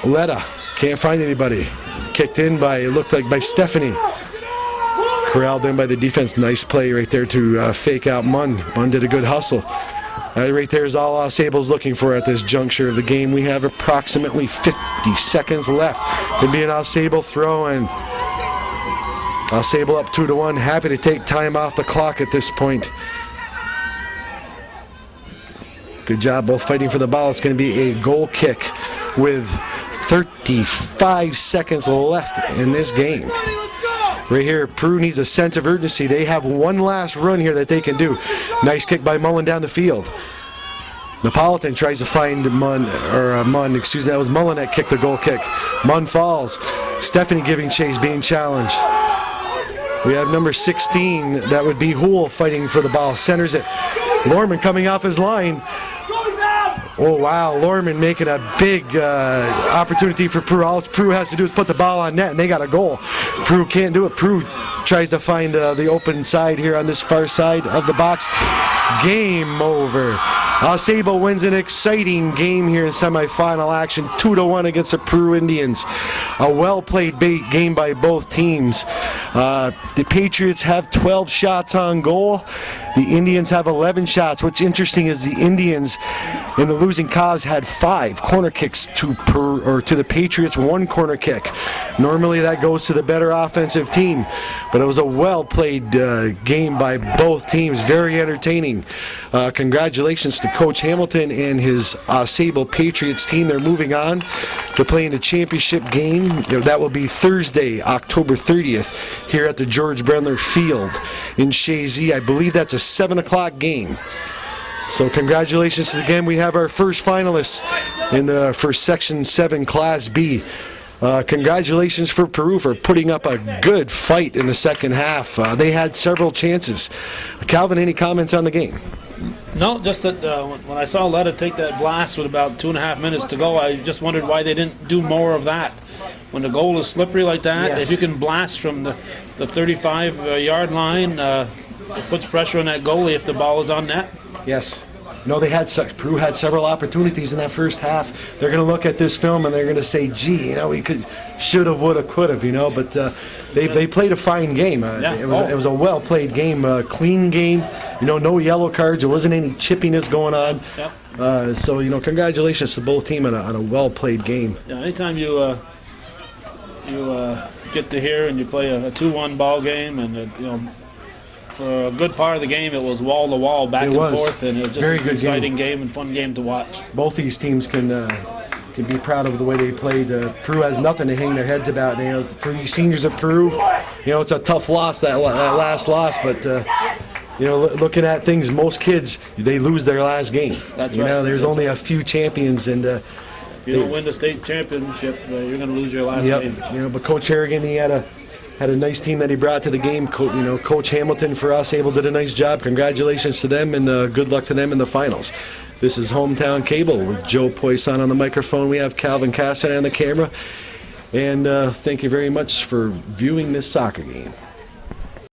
Letta. Can't find anybody. Kicked in by, it looked like by Stephanie. Corralled in by the defense. Nice play right there to fake out Munn. Munn did a good hustle. Right there is all AuSable's looking for at this juncture of the game. We have approximately 50 seconds left. It'll be an AuSable throw, and AuSable up 2-1. Happy to take time off the clock at this point. Good job both fighting for the ball. It's going to be a goal kick with 35 seconds left in this game. Right here, Peru needs a sense of urgency. They have one last run here that they can do. Nice kick by Mullen down the field. Napolitan tries to find Munn, that was Mullen that kicked the goal kick. Munn falls. Stephanie giving chase, being challenged. We have number 16, that would be Houle, fighting for the ball. Centers it. Lorman coming off his line. Oh, wow, Lorman making a big opportunity for Peru. All Peru has to do is put the ball on net, and they got a goal. Peru can't do it. Peru tries to find the open side here on this far side of the box. Game over. AuSable wins an exciting game here in semifinal action, 2-1 against the Peru Indians. A well-played game by both teams. The Patriots have 12 shots on goal. The Indians have 11 shots. What's interesting is the Indians in the losing cause had 5 corner kicks to the Patriots, 1 corner kick. Normally that goes to the better offensive team, but it was a well-played game by both teams. Very entertaining. Congratulations to Coach Hamilton and his AuSable Patriots team. They're moving on to playing the championship game. That will be Thursday, October 30th, here at the George Brendler Field in Chazy. I believe that's a 7 o'clock game. So congratulations to the game. We have our first finalists for Section VII Class B. Congratulations for Peru for putting up a good fight in the second half. They had several chances. Calvin, any comments on the game? No, just that when I saw Letta take that blast with about 2.5 minutes to go, I just wondered why they didn't do more of that. When the goal is slippery like that, yes. If you can blast from the 35-yard line, it puts pressure on that goalie if the ball is on net. Yes. No, Peru had several opportunities in that first half. They're going to look at this film and they're going to say, gee, we should have, would have, could have, but they played a fine game. It was a well-played game, clean game, no yellow cards. There wasn't any chippiness going on. Yep. So, congratulations to both teams on a well-played game. Yeah, anytime you get to here and you play a 2-1 ball game, and you know, for a good part of the game it was wall to wall, back and forth, and it was just very an good exciting game and fun game to watch. Both these teams can be proud of the way they played. Peru has nothing to hang their heads about. You know, for these seniors of Peru, you know, it's a tough loss, that last loss, but you know, looking at things, most kids, they lose their last game. That's you right. know, there's That's only a few champions, and if you don't win the state championship, you're going to lose your last yep, game. you know, but Coach Harrigan, he had a nice team that he brought to the game. You know, Coach Hamilton for AuSable did a nice job. Congratulations to them, and good luck to them in the finals. This is Hometown Cable with Joe Poisson on the microphone. We have Calvin Cassidy on the camera, and thank you very much for viewing this soccer game.